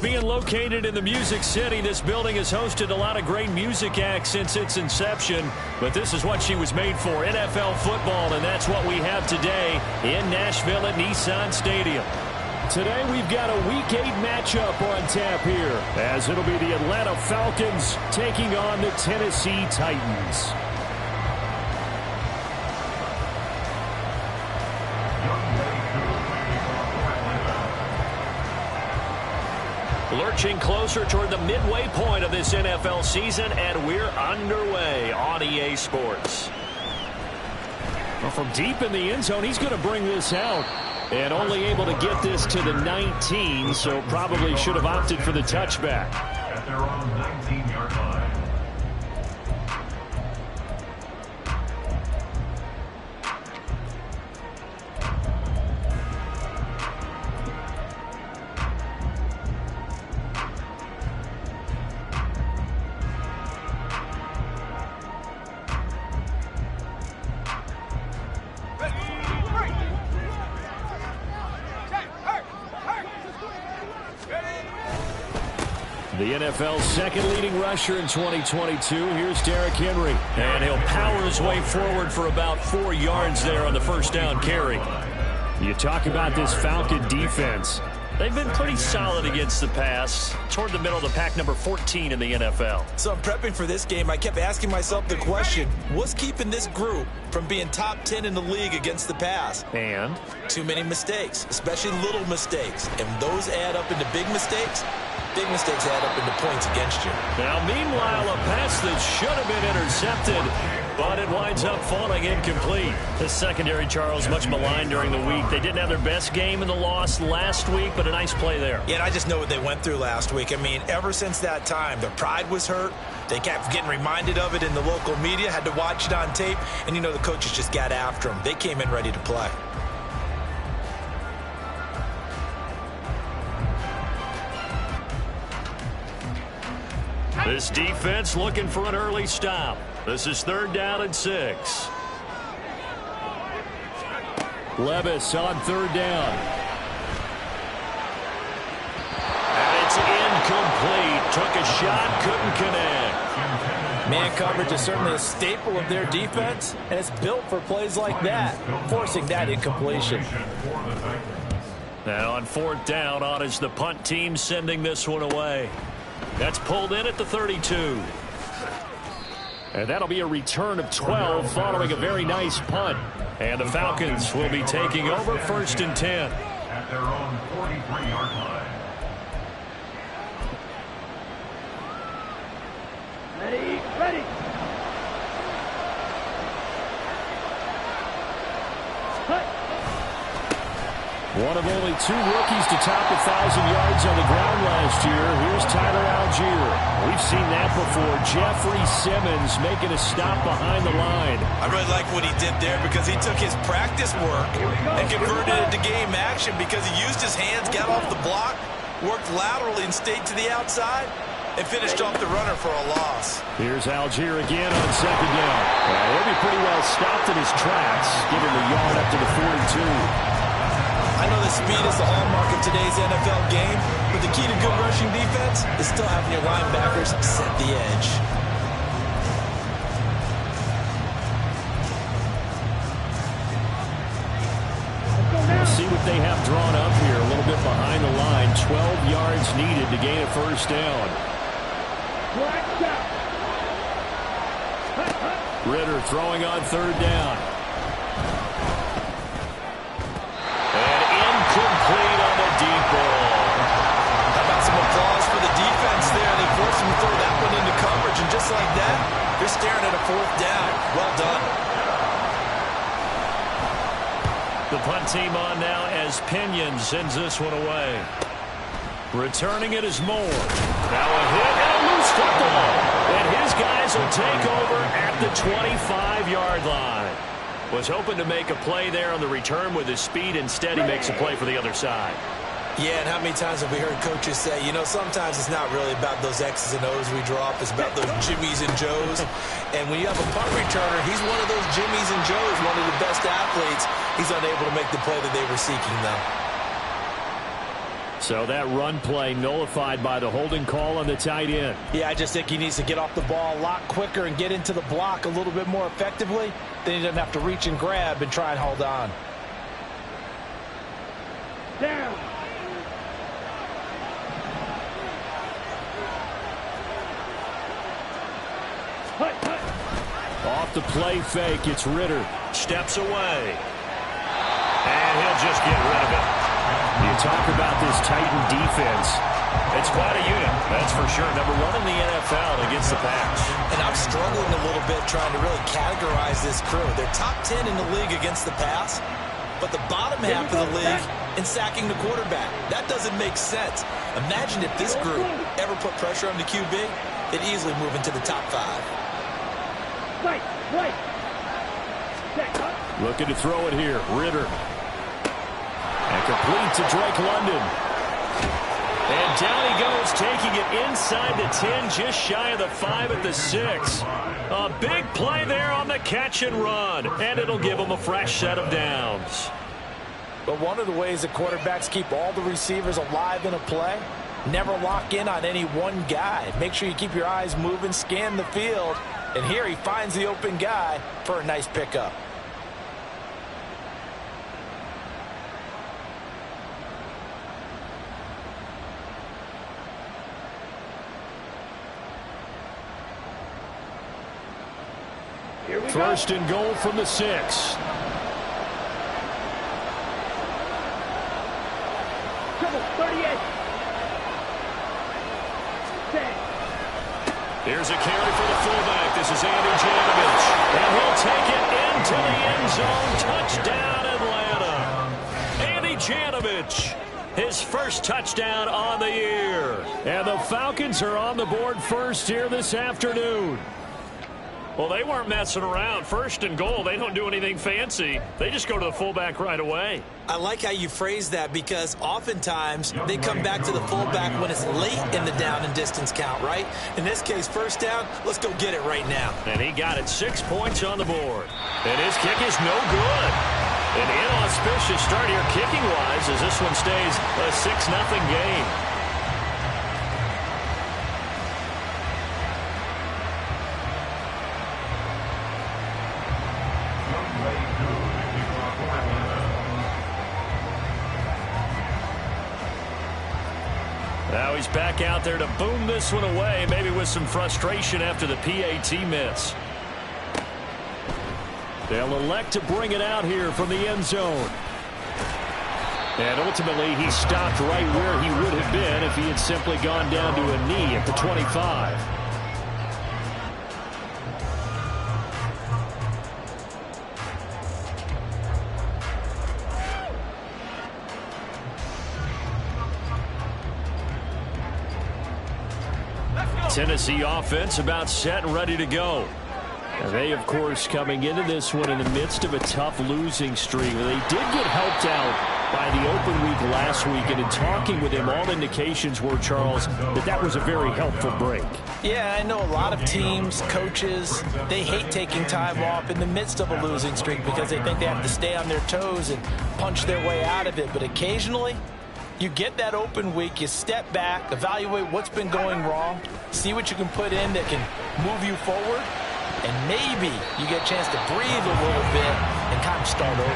Being located in the Music City, this building has hosted a lot of great music acts since its inception. But this is what she was made for, NFL football, and that's what we have today in Nashville at Nissan Stadium. Today we've got a Week 8 matchup on tap here, as it'll be the Atlanta Falcons taking on the Tennessee Titans. Lurching closer toward the midway point of this NFL season, and we're underway on EA Sports. Well, from deep in the end zone, he's going to bring this out. And only able to get this to the 19, so probably should have opted for the touchback. At their own 19-yard line. The NFL's second leading rusher in 2022. Here's Derrick Henry. And he'll power his way forward for about 4 yards there on the first down carry. You talk about this Falcon defense. They've been pretty solid against the pass, toward the middle of the pack, number 14 in the NFL. So I'm prepping for this game. I kept asking myself the question, what's keeping this group from being top 10 in the league against the pass? And? Too many mistakes, especially little mistakes. And those add up into big mistakes. Big mistakes add up into points against you. Now, meanwhile, a pass that should have been intercepted, but it winds up falling incomplete. The secondary, Charles, much maligned during the week. They didn't have their best game in the loss last week, but a nice play there. Yeah, and I just know what they went through last week. I mean, ever since that time, their pride was hurt. They kept getting reminded of it in the local media, had to watch it on tape, and, you know, the coaches just got after them. They came in ready to play. This defense looking for an early stop. This is 3rd down and 6. Levis on 3rd down. And it's incomplete. Took a shot, couldn't connect. Man coverage is certainly a staple of their defense, and it's built for plays like that, forcing that incompletion. Now on 4th down, on is the punt team sending this one away. That's pulled in at the 32. And that'll be a return of 12 following a very nice punt. And the Falcons will be taking over 1st and 10. At their own 43-yard line. Ready. One of only 2 rookies to top 1,000 yards on the ground last year. Here's Tyler Algier. We've seen that before. Jeffrey Simmons making a stop behind the line. I really like what he did there because he took his practice work and converted it to game action because he used his hands, got off the block, worked laterally and stayed to the outside, and finished off the runner for a loss. Here's Algier again on 2nd down. He'll be pretty well stopped in his tracks, giving the yard up to the 42. I know that speed is the hallmark of today's NFL game, but the key to good rushing defense is still having your linebackers set the edge. We'll see what they have drawn up here. A little bit behind the line. 12 yards needed to gain a 1st down. Ritter throwing on 3rd down. Complete on the deep ball. How about some applause for the defense there? They forced him to throw that one into coverage, and just like that, they're staring at a 4th down. Well done. The punt team on now as Pinion sends this one away. Returning it is Moore. Now a hit and a loose football. And his guys will take over at the 25-yard line. Was hoping to make a play there on the return with his speed. Instead, he makes a play for the other side. Yeah, and how many times have we heard coaches say, you know, sometimes it's not really about those X's and O's we drop. It's about those Jimmies and Joes. And when you have a punt returner, he's one of those Jimmies and Joes, one of the best athletes. He's unable to make the play that they were seeking, though. So that run play nullified by the holding call on the tight end. Yeah, I just think he needs to get off the ball a lot quicker and get into the block a little bit more effectively. Then he doesn't have to reach and grab and try and hold on. Down. Hut, hut. Off the play fake, it's Ridder. Steps away. And he'll just get rid of it. You talk about this Titan defense. It's quite a unit, that's for sure. Number one in the NFL against the pass. And I'm struggling a little bit trying to really categorize this crew. They're top 10 in the league against the pass, but the bottom half of the league in sacking the quarterback. That doesn't make sense. Imagine if this group ever put pressure on the QB, they'd easily move into the top 5. Right, right. Check, huh? Looking to throw it here. Ridder. And complete to Drake London. And down he goes, taking it inside the 10, just shy of the 5 at the 6. A big play there on the catch and run, and it'll give them a fresh set of downs. But one of the ways that quarterbacks keep all the receivers alive in a play, never lock in on any one guy. Make sure you keep your eyes moving, scan the field, and here he finds the open guy for a nice pickup. Here we go. First and goal from the 6. Triple 38. 10. Here's a carry for the fullback. This is Andy Janovich. And he'll take it into the end zone. Touchdown, Atlanta. Andy Janovich, his first touchdown on the year. And the Falcons are on the board first here this afternoon. Well, they weren't messing around. First and goal, they don't do anything fancy. They just go to the fullback right away. I like how you phrase that because oftentimes they come back to the fullback when it's late in the down and distance count, right? In this case, first down, let's go get it right now. And he got it 6 points on the board. And his kick is no good. An inauspicious start here kicking-wise as this one stays a 6-0 game. Now he's back out there to boom this one away, maybe with some frustration after the PAT miss. They'll elect to bring it out here from the end zone. And ultimately, he stopped right where he would have been if he had simply gone down to a knee at the 25. Tennessee offense about set and ready to go. And they, of course, coming into this one in the midst of a tough losing streak. They did get helped out by the open week last week, and in talking with him, all indications were, Charles, that was a very helpful break. Yeah, I know a lot of teams, coaches, they hate taking time off in the midst of a losing streak because they think they have to stay on their toes and punch their way out of it. But occasionally, you get that open week, you step back, evaluate what's been going wrong, see what you can put in that can move you forward, and maybe you get a chance to breathe a little bit and kind of start over.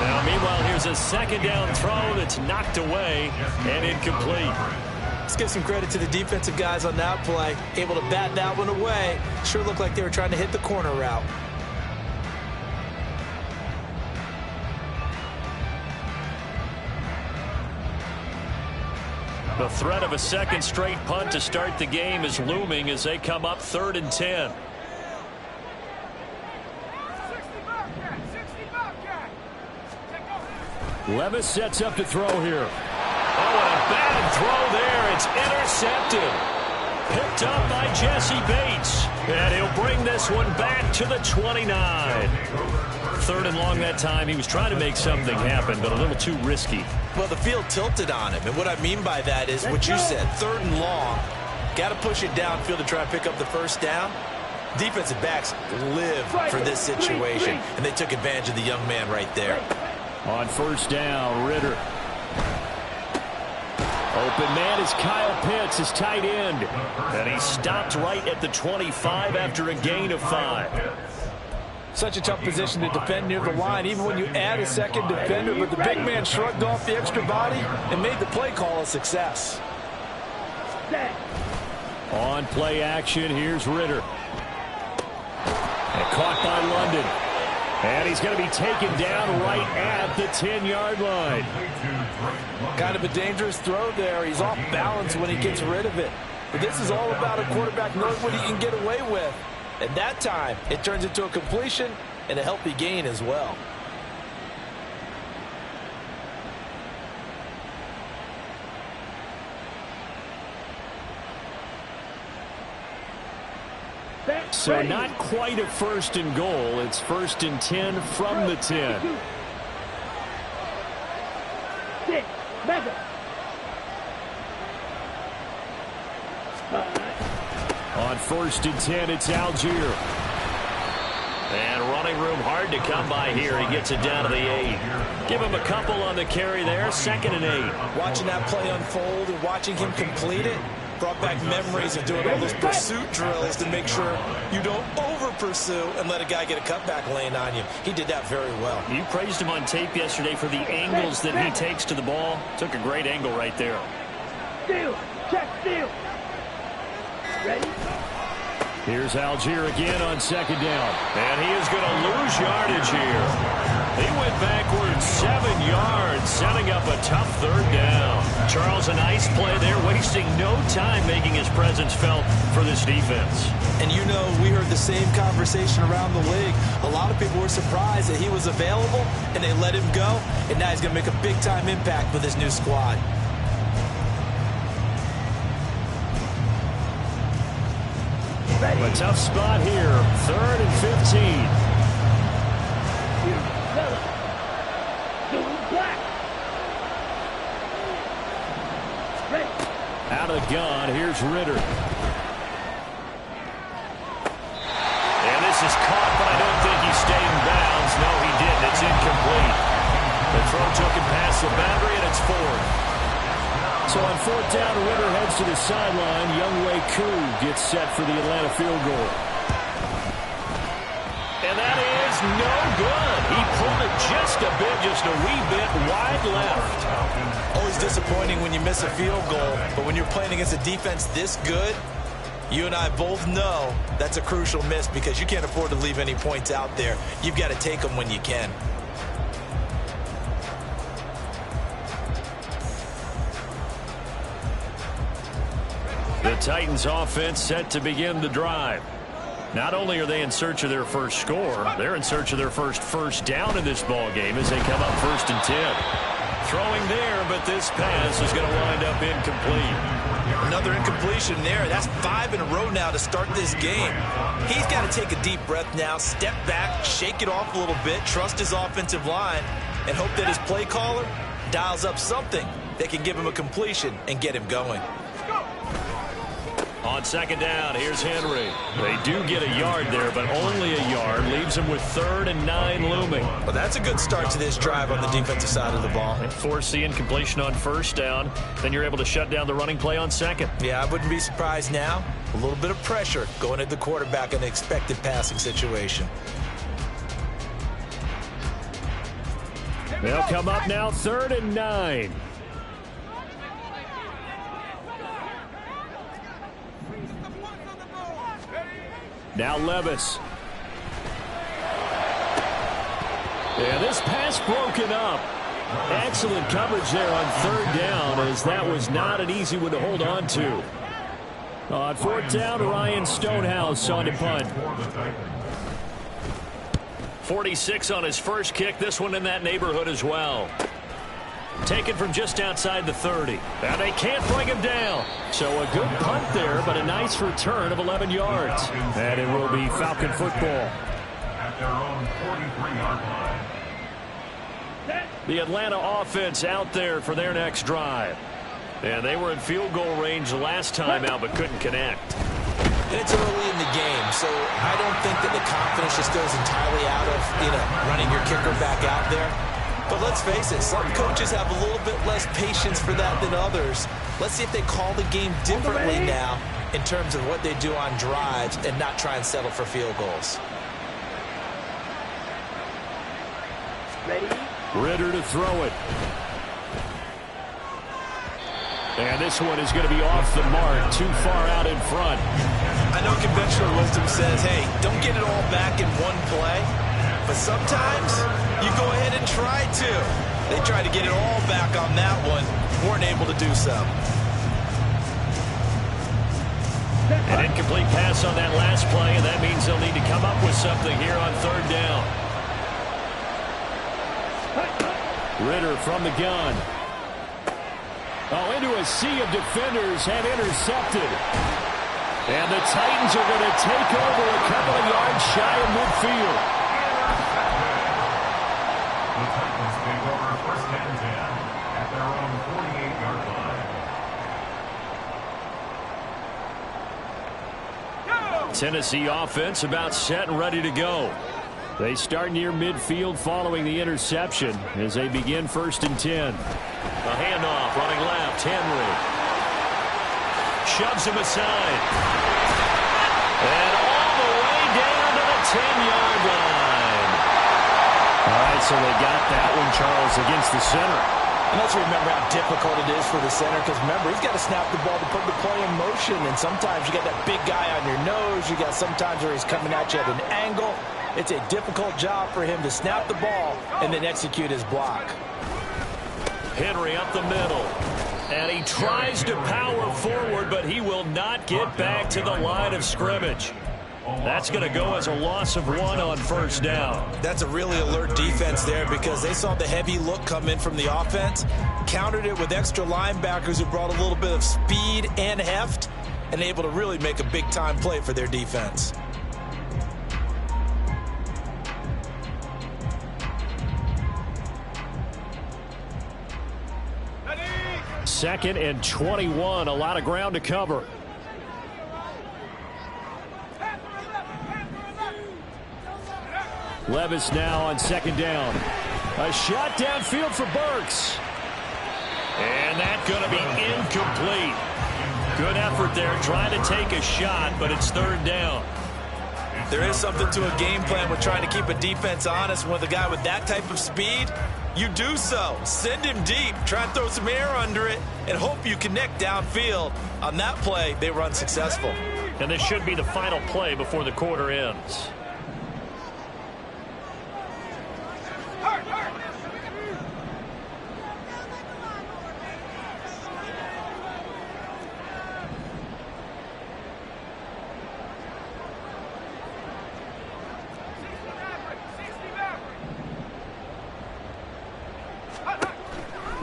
Now, meanwhile, here's a second down throw that's knocked away and incomplete. Let's give some credit to the defensive guys on that play. Able to bat that one away. Sure looked like they were trying to hit the corner route. The threat of a second straight punt to start the game is looming as they come up 3rd and 10. Levis sets up to throw here. Oh, and a bad throw there. It's intercepted. Picked up by Jesse Bates. And he'll bring this one back to the 29. 3rd and long that time. He was trying to make something happen, but a little too risky. Well, the field tilted on him, and what I mean by that is what you said, 3rd and long. Got to push it downfield to try and pick up the first down. Defensive backs live for this situation, and they took advantage of the young man right there. On first down, Ridder. Open man is Kyle Pitts, his tight end. And he stopped right at the 25 after a gain of 5. Such a tough position to defend near the line, even when you add a second defender, but the big man shrugged off the extra body and made the play call a success. On play action, here's Ritter. And caught by London. And he's going to be taken down right at the 10-yard line. Kind of a dangerous throw there. He's off balance when he gets rid of it. But this is all about a quarterback knowing what he can get away with. At that time, it turns into a completion and a healthy gain as well. So not quite a first and goal. It's 1st and 10 from the 10. On 1st and 10, it's Algier. And running room hard to come by here. He gets it down to the 8. Give him a couple on the carry there. 2nd and 8. Watching that play unfold and watching him complete it brought back memories of doing all those pursuit drills to make sure you don't over-pursue and let a guy get a cutback lane on you. He did that very well. You praised him on tape yesterday for the angles that he takes to the ball. Took a great angle right there. Steal. Check steal. Ready? Here's Algier again on 2nd down. And he is going to lose yardage here. He went backwards 7 yards, setting up a tough 3rd down. Charles, a nice play there, wasting no time making his presence felt for this defense. And you know, we heard the same conversation around the league. A lot of people were surprised that he was available, and they let him go, and now he's going to make a big-time impact with his new squad. A tough spot here. 3rd and 15. Out of the gun, here's Ritter. And this is caught, but I don't think he stayed in bounds. No, he didn't. It's incomplete. The throw took him past the boundary, and it's 4th. So on 4th down, Ritter heads to the sideline. Younghoe Koo gets set for the Atlanta field goal. And that is no good. He pulled it just a bit, just a wee bit wide left. Always disappointing when you miss a field goal, but when you're playing against a defense this good, you and I both know that's a crucial miss because you can't afford to leave any points out there. You've got to take them when you can. The Titans offense set to begin the drive. Not only are they in search of their first score, they're in search of their first down in this ball game as they come up 1st and 10. Throwing there, but this pass is going to wind up incomplete. Another incompletion there. That's 5 in a row now to start this game. He's got to take a deep breath now, step back, shake it off a little bit, trust his offensive line, and hope that his play caller dials up something that can give him a completion and get him going. On 2nd down, here's Henry. They do get a yard there, but only a yard. Leaves him with 3rd and 9 looming. Well, that's a good start to this drive on the defensive side of the ball. And force the incompletion on 1st down. Then you're able to shut down the running play on 2nd. Yeah, I wouldn't be surprised now. A little bit of pressure going at the quarterback in an expected passing situation. They'll come up now 3rd and 9. Now Levis. Yeah, this pass broken up. Excellent coverage there on 3rd down, as that was not an easy one to hold on to. On 4th down, Ryan Stonehouse on to punt. 46 on his first kick. This one in that neighborhood as well. Taken from just outside the 30. Now they can't bring him down. So a good punt there, but a nice return of 11 yards. And it will be Falcon football. At their own 43-yard line. The Atlanta offense out there for their next drive. And they were in field goal range last time out, but couldn't connect. And it's early in the game, so I don't think that the confidence just goes entirely out of, running your kicker back out there. But let's face it, some coaches have a little bit less patience for that than others. Let's see if they call the game differently now in terms of what they do on drives and not try and settle for field goals. Ready? Ridder to throw it. And this one is going to be off the mark, too far out in front. I know conventional wisdom says, hey, don't get it all back in one play. But sometimes you go ahead and try to. They tried to get it all back on that one. Weren't able to do so. An incomplete pass on that last play, and that means they'll need to come up with something here on third down. Ridder from the gun. Oh, into a sea of defenders and intercepted. And the Titans are going to take over a couple of yards shy of midfield. The Titans take over first and 10 at their own 48-yard line. Tennessee offense about set and ready to go. They start near midfield following the interception as they begin first and 10. A handoff running left. Henry shoves him aside. And all the way down to the 10-yard line. All right, so they got that one, Charles, against the center. And let's remember how difficult it is for the center, because remember, he's got to snap the ball to put the play in motion, and sometimes you got that big guy on your nose. You got sometimes where he's coming at you at an angle. It's a difficult job for him to snap the ball and then execute his block. Henry up the middle. And he tries to power forward, but he will not get back to the line of scrimmage. That's going to go as a loss of 1 on first down. That's a really alert defense there, because they saw the heavy look come in from the offense, countered it with extra linebackers who brought a little bit of speed and heft, and able to really make a big-time play for their defense. Second and 21, a lot of ground to cover. Levis now on second down. A shot downfield for Burks. And that's going to be incomplete. Good effort there, trying to take a shot, but it's third down. There is something to a game plan with trying to keep a defense honest. With a guy with that type of speed, you do so. Send him deep, try and throw some air under it, and hope you connect downfield. On that play, they were unsuccessful. And this should be the final play before the quarter ends.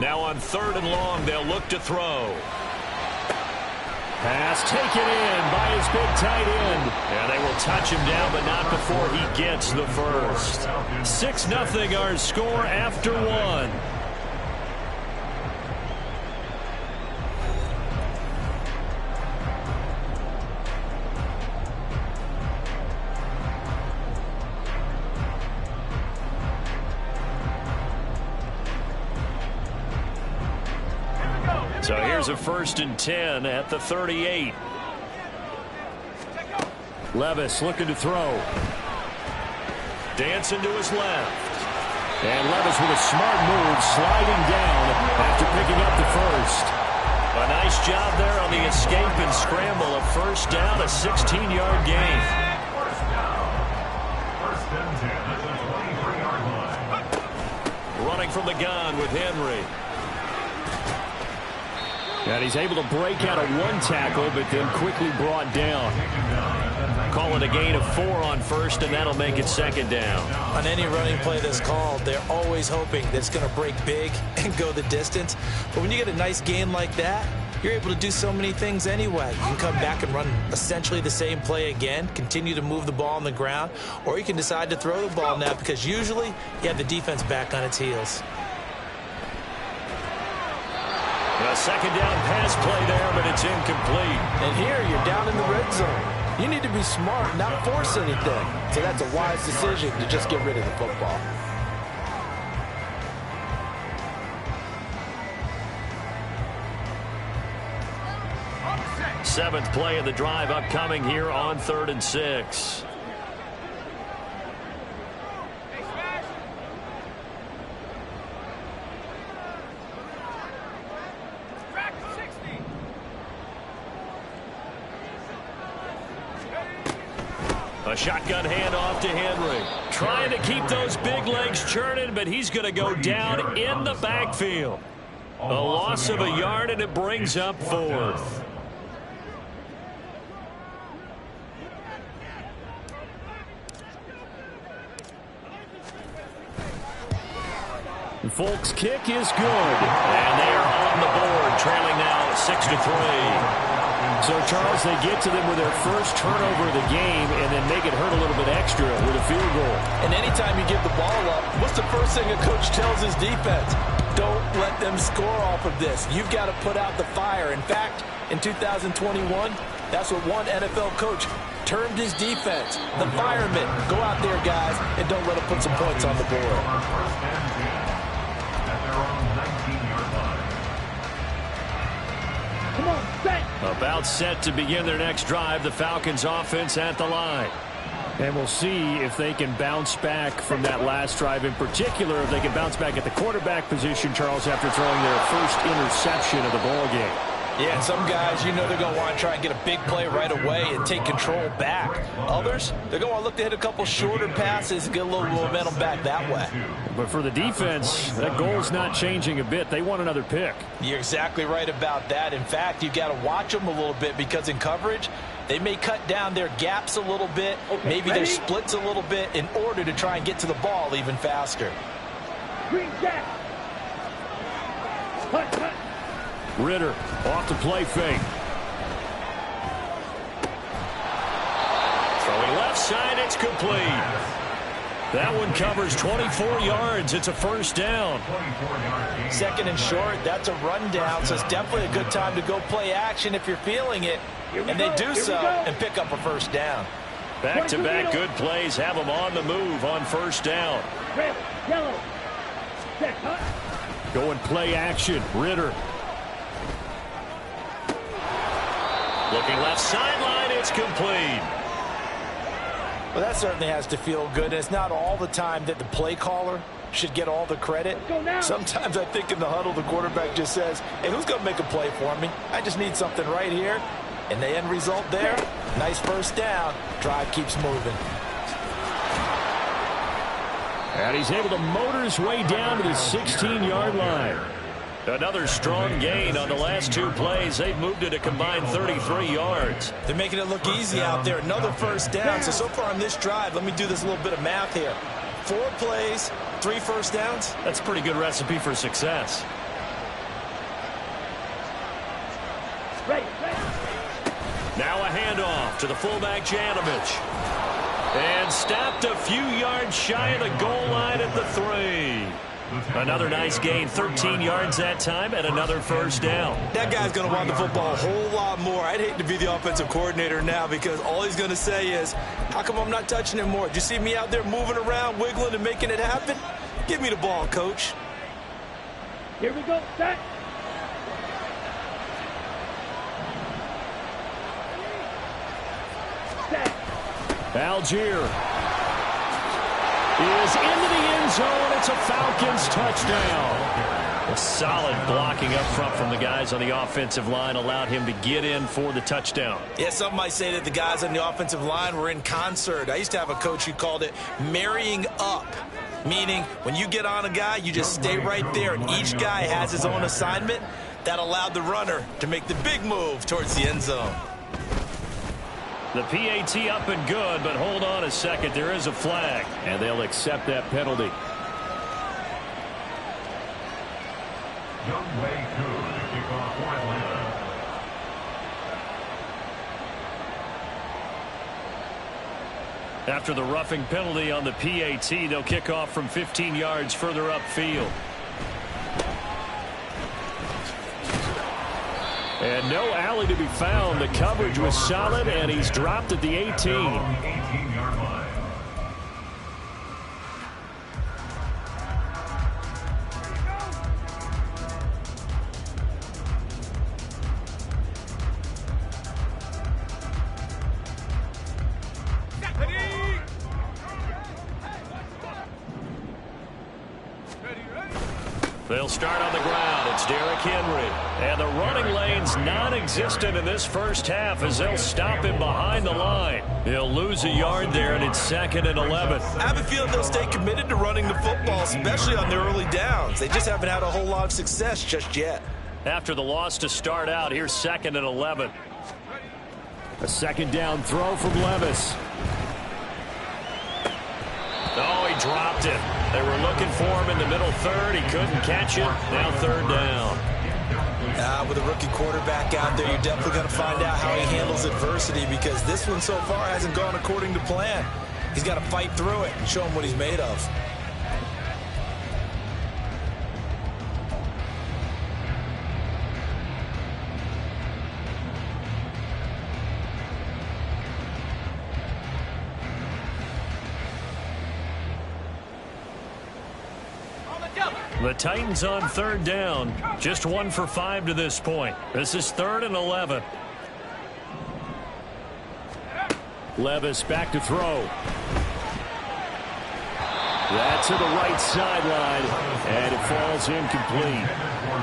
Now on third and long, they'll look to throw. Pass taken in by his big tight end. And they will touch him down, but not before he gets the first. 6-0 our score after 1. So here's a first and 10 at the 38. Levis looking to throw. Dancing to his left. And Levis with a smart move, sliding down after picking up the first. A nice job there on the escape and scramble. A first down, a 16-yard gain. First and 10 at the 23-yard line. Running from the gun with Henry. And he's able to break out of one tackle, but then quickly brought down. Call it a gain of 4 on first, and that'll make it second down. On any running play that's called, they're always hoping that it's going to break big and go the distance. But when you get a nice gain like that, you're able to do so many things anyway. You can come back and run essentially the same play again, continue to move the ball on the ground, or you can decide to throw the ball now, because usually you have the defense back on its heels. A second down pass play there, but it's incomplete. And here you're down in the red zone. You need to be smart, not force anything. So that's a wise decision to just get rid of the football. Seventh play of the drive upcoming here on 3rd and 6. A shotgun handoff to Henry. Trying to keep those big legs churning, but he's going to go down in the backfield. A loss of a yard, and it brings up 4th. Folk's kick is good. And they are on the board, trailing now 6-3. So, Charles, they get to them with their first turnover of the game and then make it hurt a little bit extra with a field goal. And anytime you give the ball up, what's the first thing a coach tells his defense? Don't let them score off of this. You've got to put out the fire. In fact, in 2021, that's what one NFL coach termed his defense. The firemen. Go out there, guys, and don't let them put some points on the board. Come on, set. About set to begin their next drive. The Falcons offense at the line. And we'll see if they can bounce back from that last drive. In particular, if they can bounce back at the quarterback position, Charles, after throwing their first interception of the ball game. Yeah, and some guys, you know they're going to want to try and get a big play right away and take control back. Others, they're going to want to look to hit a couple shorter passes and get a little momentum back that way. But for the defense, that goal's not changing a bit. They want another pick. You're exactly right about that. In fact, you've got to watch them a little bit because in coverage, they may cut down their gaps a little bit, maybe their splits a little bit in order to try and get to the ball even faster. Green jack. Cut, cut. Ritter off the play fake. Throwing left side, it's complete. That one covers 24 yards. It's a first down. Second and short, that's a rundown, so it's definitely a good time to go play action if you're feeling it. And they do so and pick up a first down. Back-to-back good plays have them on the move on first down. Red, yellow. Set, cut. Going play action. Ritter. Looking left sideline, it's complete. Well, that certainly has to feel good. And it's not all the time that the play caller should get all the credit. Sometimes I think in the huddle, the quarterback just says, hey, who's going to make a play for me? I just need something right here. And the end result there, nice first down. Drive keeps moving. And he's able to motor his way down to the 16-yard line. Another strong gain on the last two plays. They've moved it a combined 33 yards. They're making it look easy out there. Another first down. So far on this drive, let me do this little bit of math here. 4 plays, 3 first downs. That's a pretty good recipe for success. Right, right. Now a handoff to the fullback, Janovich. And stopped a few yards shy of the goal line at the 3. Another nice gain, 13 yards that time, and another first down. That guy's going to want the football a whole lot more. I'd hate to be the offensive coordinator now because all he's going to say is, how come I'm not touching him more? Did you see me out there moving around, wiggling, and making it happen? Give me the ball, coach. Here we go, set. Set. Algier is into the end zone. It's a Falcons touchdown. A solid blocking up front from the guys on the offensive line allowed him to get in for the touchdown. Yeah, some might say that the guys on the offensive line were in concert. I used to have a coach who called it marrying up, meaning when you get on a guy, you just stay right there, and each guy has his own assignment. That allowed the runner to make the big move towards the end zone. The PAT up and good, but hold on a second. There is a flag. And they'll accept that penalty. Young Wei Koo to kick off for Atlanta. After the roughing penalty on the PAT, they'll kick off from 15 yards further upfield. And no alley to be found. The coverage was solid, and he's dropped at the 18. 18-yard line. They'll start on the ground. It's Derrick Henry. And the running lane's non-existent in this first half as they'll stop him behind the line. He'll lose a yard there, and it's 2nd and 11. I have a feeling they'll stay committed to running the football, especially on their early downs. They just haven't had a whole lot of success just yet. After the loss to start out, here's 2nd and 11. A 2nd down throw from Levis. Oh, he dropped it. They were looking for him in the middle third. He couldn't catch it. Now 3rd down. With a rookie quarterback out there, you're definitely going to find out how he handles adversity, because this one so far hasn't gone according to plan. He's got to fight through it and show him what he's made of. The Titans on 3rd down. Just 1 for 5 to this point. This is 3rd and 11. Levis back to throw. That's to the right sideline, and it falls incomplete.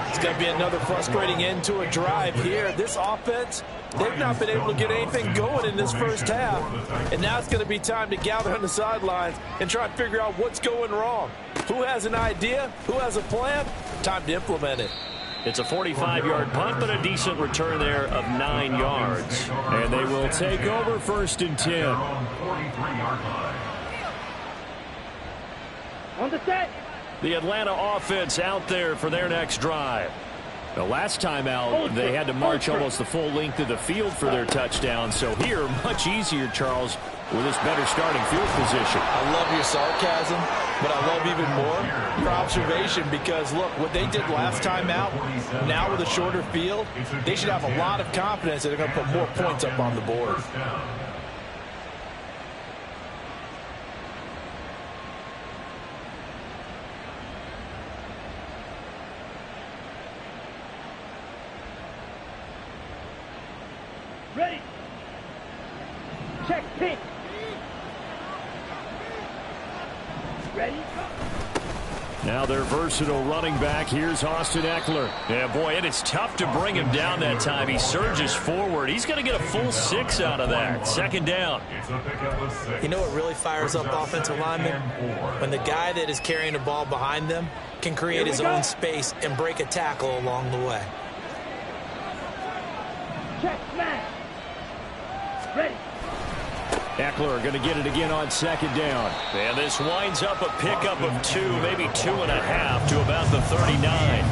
It's going to be another frustrating end to a drive here. This offense, they've not been able to get anything going in this first half. And now it's going to be time to gather on the sidelines and try and figure out what's going wrong. Who has an idea? Who has a plan? Time to implement it. It's a 45-yard punt, but a decent return there of 9 yards. And they will take over 1st and 10. On the set. The Atlanta offense out there for their next drive. The last time out, they had to march almost the full length of the field for their touchdown. So here, much easier, Charles, with this better starting field position. I love your sarcasm, but I love even more your observation, because, look, what they did last time out, now with a shorter field, they should have a lot of confidence that they're going to put more points up on the board. Ready. Check pitch. Ready. Now their versatile running back. Here's Austin Eckler. Yeah, boy, it is tough to bring him down that time. He surges forward. He's going to get a full 6 out of that. 2nd down. You know what really fires up offensive linemen? When the guy that is carrying the ball behind them can create his own space and break a tackle along the way. Check smash. Ready. Eckler going to get it again on 2nd down. And this winds up a pickup of 2, maybe 2.5 to about the 39.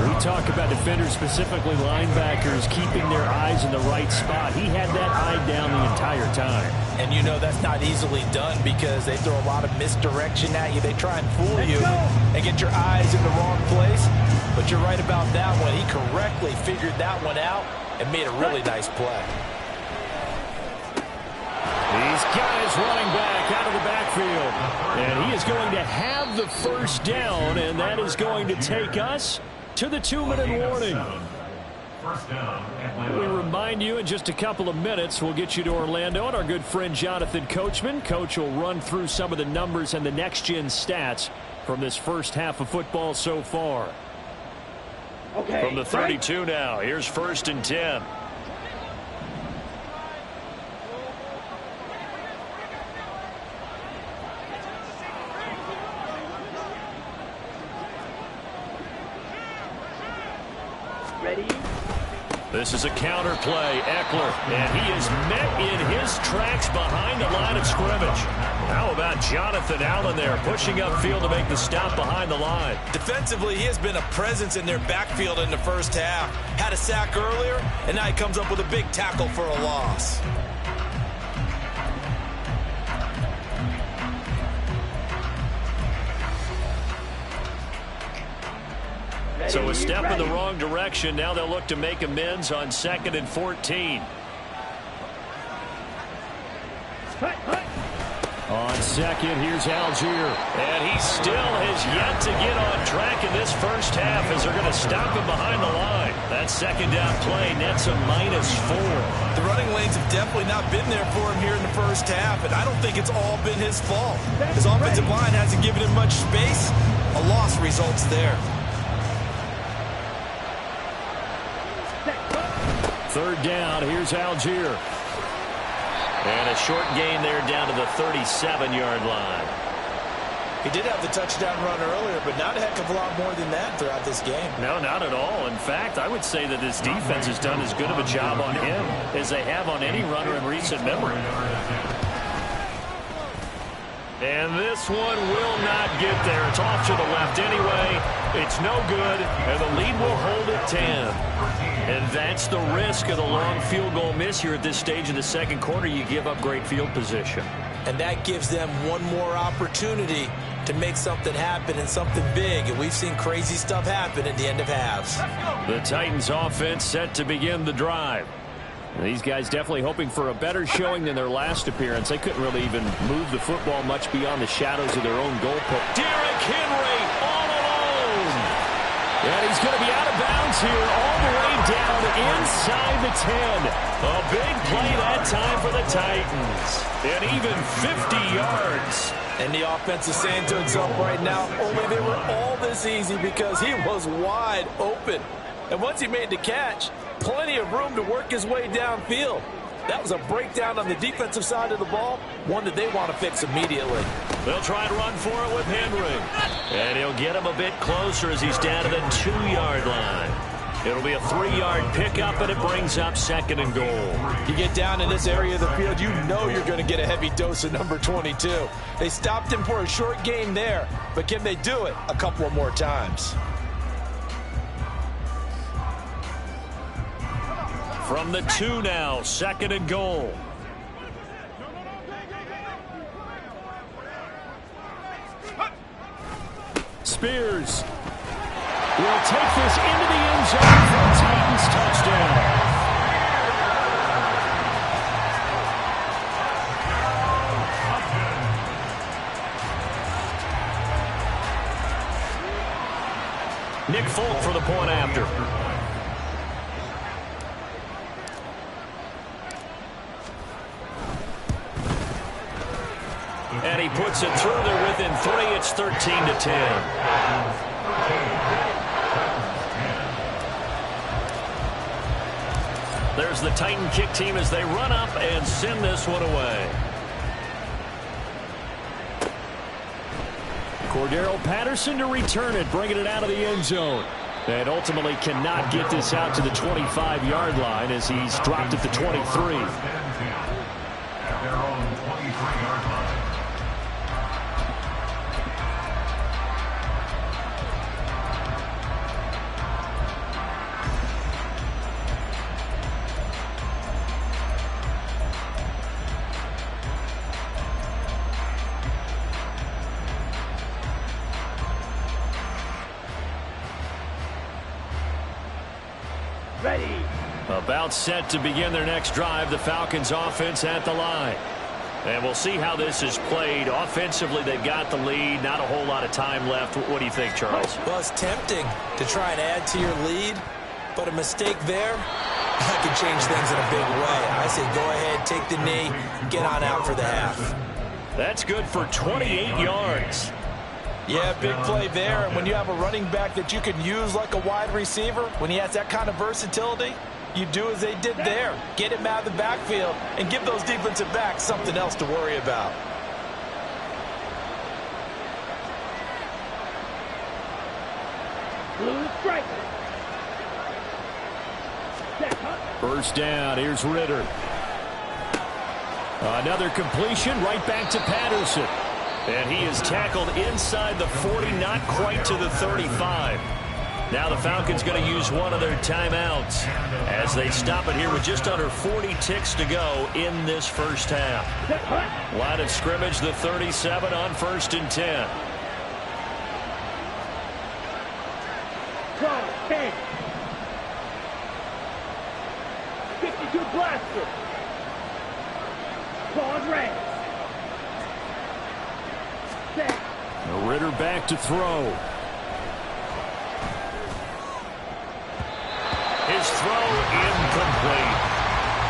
We talk about defenders, specifically linebackers, keeping their eyes in the right spot. He had that eye down the entire time. And you know that's not easily done, because they throw a lot of misdirection at you. They try and fool you and get your eyes in the wrong place. But you're right about that one. He correctly figured that one out and made a really nice play. He's got his running back out of the backfield. And he is going to have the 1st down, and that is going to take us to the 2-minute warning. We remind you in just a couple of minutes, we'll get you to Orlando and our good friend Jonathan Coachman. Coach will run through some of the numbers and the next-gen stats from this first half of football so far. Okay. From the 32 now, here's 1st and 10. Ready. This is a counter play. Eckler, and he is met in his tracks behind the line of scrimmage. How about Jonathan Allen there, pushing upfield to make the stop behind the line? Defensively, he has been a presence in their backfield in the first half. Had a sack earlier, and now he comes up with a big tackle for a loss. So a step in the wrong direction. Now they'll look to make amends on 2nd and 14. On 2nd, here's Algier. And he still has yet to get on track in this first half as they're going to stop him behind the line. That 2nd down play nets a -4. The running lanes have definitely not been there for him here in the first half, and I don't think it's all been his fault. His offensive line hasn't given him much space. A A loss results there. Third down, here's Algier. And a short gain there down to the 37-yard line. He did have the touchdown run earlier, but not a heck of a lot more than that throughout this game. No, not at all. In fact, I would say that this defense has done as good of a job on him as they have on any runner in recent memory. And this one will not get there. It's off to the left anyway. It's no good, and the lead will hold at 10. And that's the risk of the long field goal miss here at this stage in the second quarter. You give up great field position. And that gives them one more opportunity to make something happen and something big. And we've seen crazy stuff happen at the end of halves. The Titans offense set to begin the drive. These guys definitely hoping for a better showing than their last appearance. They couldn't really even move the football much beyond the shadows of their own goal post. Derrick Henry all alone. And he's going to be out of bounds here all the way down inside the 10. A big play that time for the Titans. And even 50 yards. And the offense is saying to itself right now, only they were all this easy because he was wide open. And once he made the catch, plenty of room to work his way downfield. That was a breakdown on the defensive side of the ball, one that they want to fix immediately. They'll try and run for it with Henry. And he'll get him a bit closer as he's down to the 2-yard line. It'll be a 3-yard pickup, and it brings up 2nd and goal. You get down in this area of the field, you know you're going to get a heavy dose of number 22. They stopped him for a short gain there, but can they do it a couple of more times? From the 2 now, 2nd and goal. Spears will take this into the end zone for a Titans touchdown. Nick Folk for the point after. And he puts it through there within 3. It's 13-10. There's the Titan kick team as they run up and send this one away. Cordero Patterson to return it, bringing it out of the end zone. And ultimately cannot get this out to the 25-yard line as he's dropped at the 23. At their own 23-yard line. Ready. About set to begin their next drive, the Falcons offense at the line. And we'll see how this is played. Offensively, they've got the lead. Not a whole lot of time left. What do you think, Charles? Well, it's tempting to try and add to your lead, but a mistake there, that could change things in a big way. I say go ahead, take the knee, get on out for the half. That's good for 28 yards. Yeah, big play there. And when you have a running back that you can use like a wide receiver, when he has that kind of versatility, you do as they did there. Get him out of the backfield and give those defensive backs something else to worry about. Blue striker. First down, here's Ritter. Another completion, right back to Patterson. And he is tackled inside the 40, not quite to the 35. Now the Falcons going to use one of their timeouts as they stop it here with just under 40 ticks to go in this first half. Line of scrimmage, the 37 on 1st and 10. Cross, 10. 52 blaster. Claws red. Set. Ritter back to throw. His throw incomplete.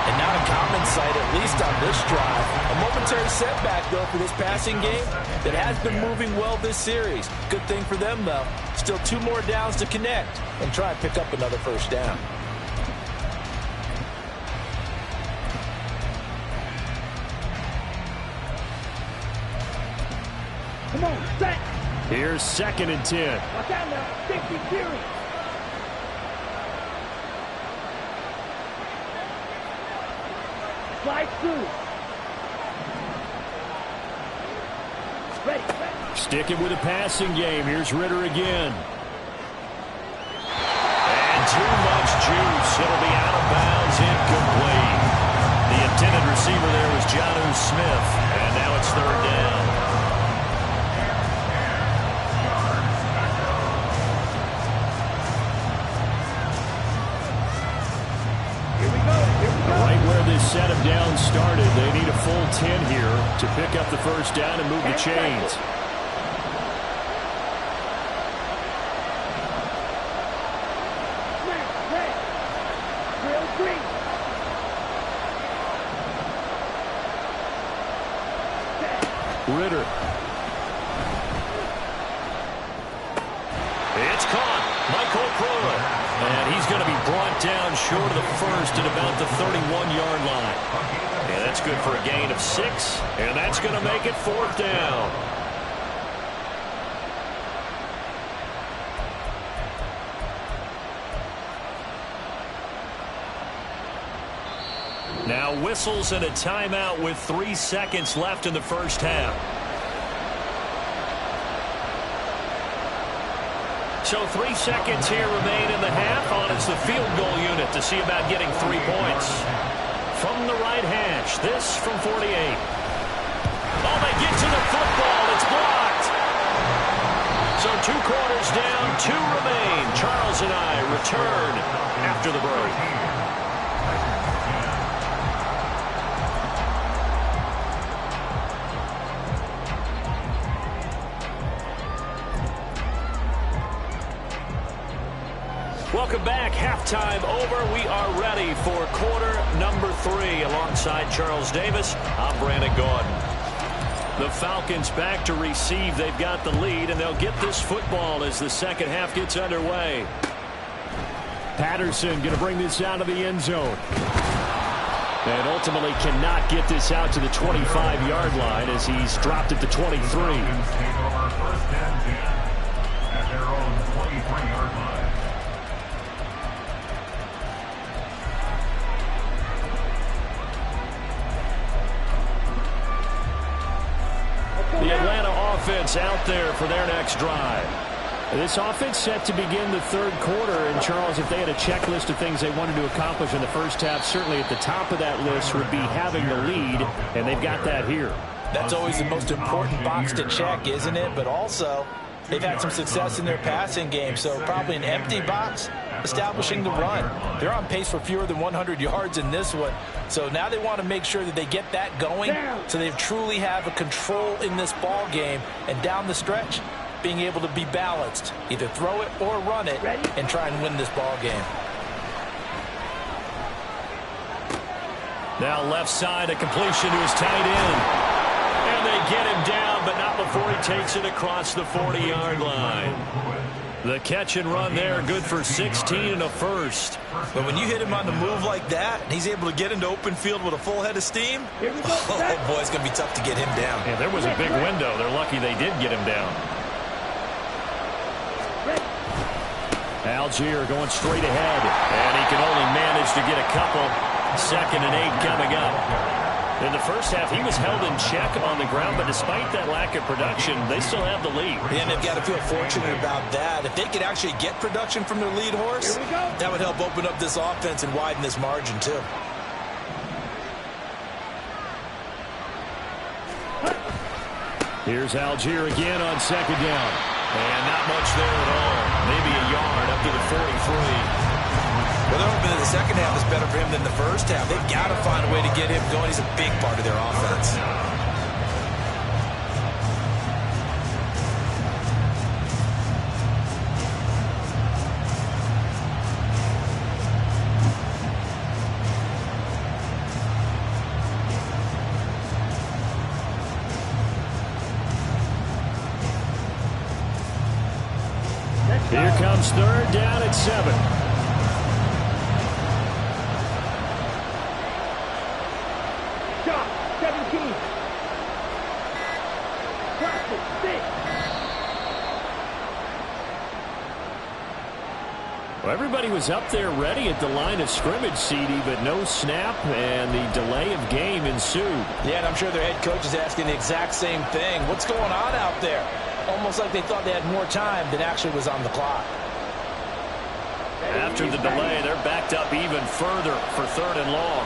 And not a common sight, at least on this drive. A momentary setback, though, for this passing game that has been moving well this series. Good thing for them, though. Still 2 more downs to connect and try and pick up another first down. Come on, set. Here's 2nd and 10. Watch out now. Safety series. Slide through. Ready, ready. Sticking with a passing game. Here's Ritter again. And too much juice. It'll be out of bounds, incomplete. The intended receiver there was Jonnu Smith. And now it's 3rd down. This set of downs started. They need a full 10 here to pick up the first down and move the chains. Ritter. It's caught. Michael Pruitt. And he's going to be brought down short of the first at about the 31-yard line. And that's good for a gain of 6. And that's going to make it 4th down. Now whistles and a timeout with 3 seconds left in the first half. So 3 seconds here remain in the half. On it's the field goal unit to see about getting 3 points. From the right hash, this from 48. Oh, they get to the football. It's blocked. So 2 quarters down, 2 remain. Charles and I return after the break. Welcome back. Halftime over. We are ready for quarter number 3. Alongside Charles Davis, I'm Brandon Gordon. The Falcons back to receive. They've got the lead, and they'll get this football as the second half gets underway. Patterson going to bring this out of the end zone. And ultimately cannot get this out to the 25-yard line as he's dropped at the 23. Take over 1st and 10 at their own 23-yard line. The Atlanta offense out there for their next drive. This offense set to begin the 3rd quarter. And, Charles, if they had a checklist of things they wanted to accomplish in the first half, certainly at the top of that list would be having the lead, and they've got that here. That's always the most important box to check, isn't it? But also, they've had some success in their passing game, so probably an empty box establishing the run. They're on pace for fewer than 100 yards in this one, so now they want to make sure that they get that going so they truly have a control in this ball game, and down the stretch, being able to be balanced, either throw it or run it, and try and win this ball game. Now left side, a completion to his tight end. And they get him down, but not before he takes it across the 40-yard line. The catch and run there, good for 16 and a first. But when you hit him on the move like that, and he's able to get into open field with a full head of steam, oh boy, it's going to be tough to get him down. Yeah, there was a big window. They're lucky they did get him down. Algier going straight ahead. And he can only manage to get a couple. 2nd and 8 coming up. In the first half, he was held in check on the ground, but despite that lack of production, they still have the lead. And they've got to feel fortunate about that. If they could actually get production from their lead horse, that would help open up this offense and widen this margin, too. Here's Algier again on 2nd down. And not much there at all. Maybe a yard up to the 43. Well, they're hoping that the second half is better for him than the first half. They've got to find a way to get him going. He's a big part of their offense. Browns 3rd down at 7. Shot, 17. Practice, 6. Well, everybody was up there ready at the line of scrimmage, CD, but no snap, and the delay of game ensued. Yeah, and I'm sure their head coach is asking the exact same thing. What's going on out there? Almost like they thought they had more time than actually was on the clock. After the delay, they're backed up even further for 3rd and long.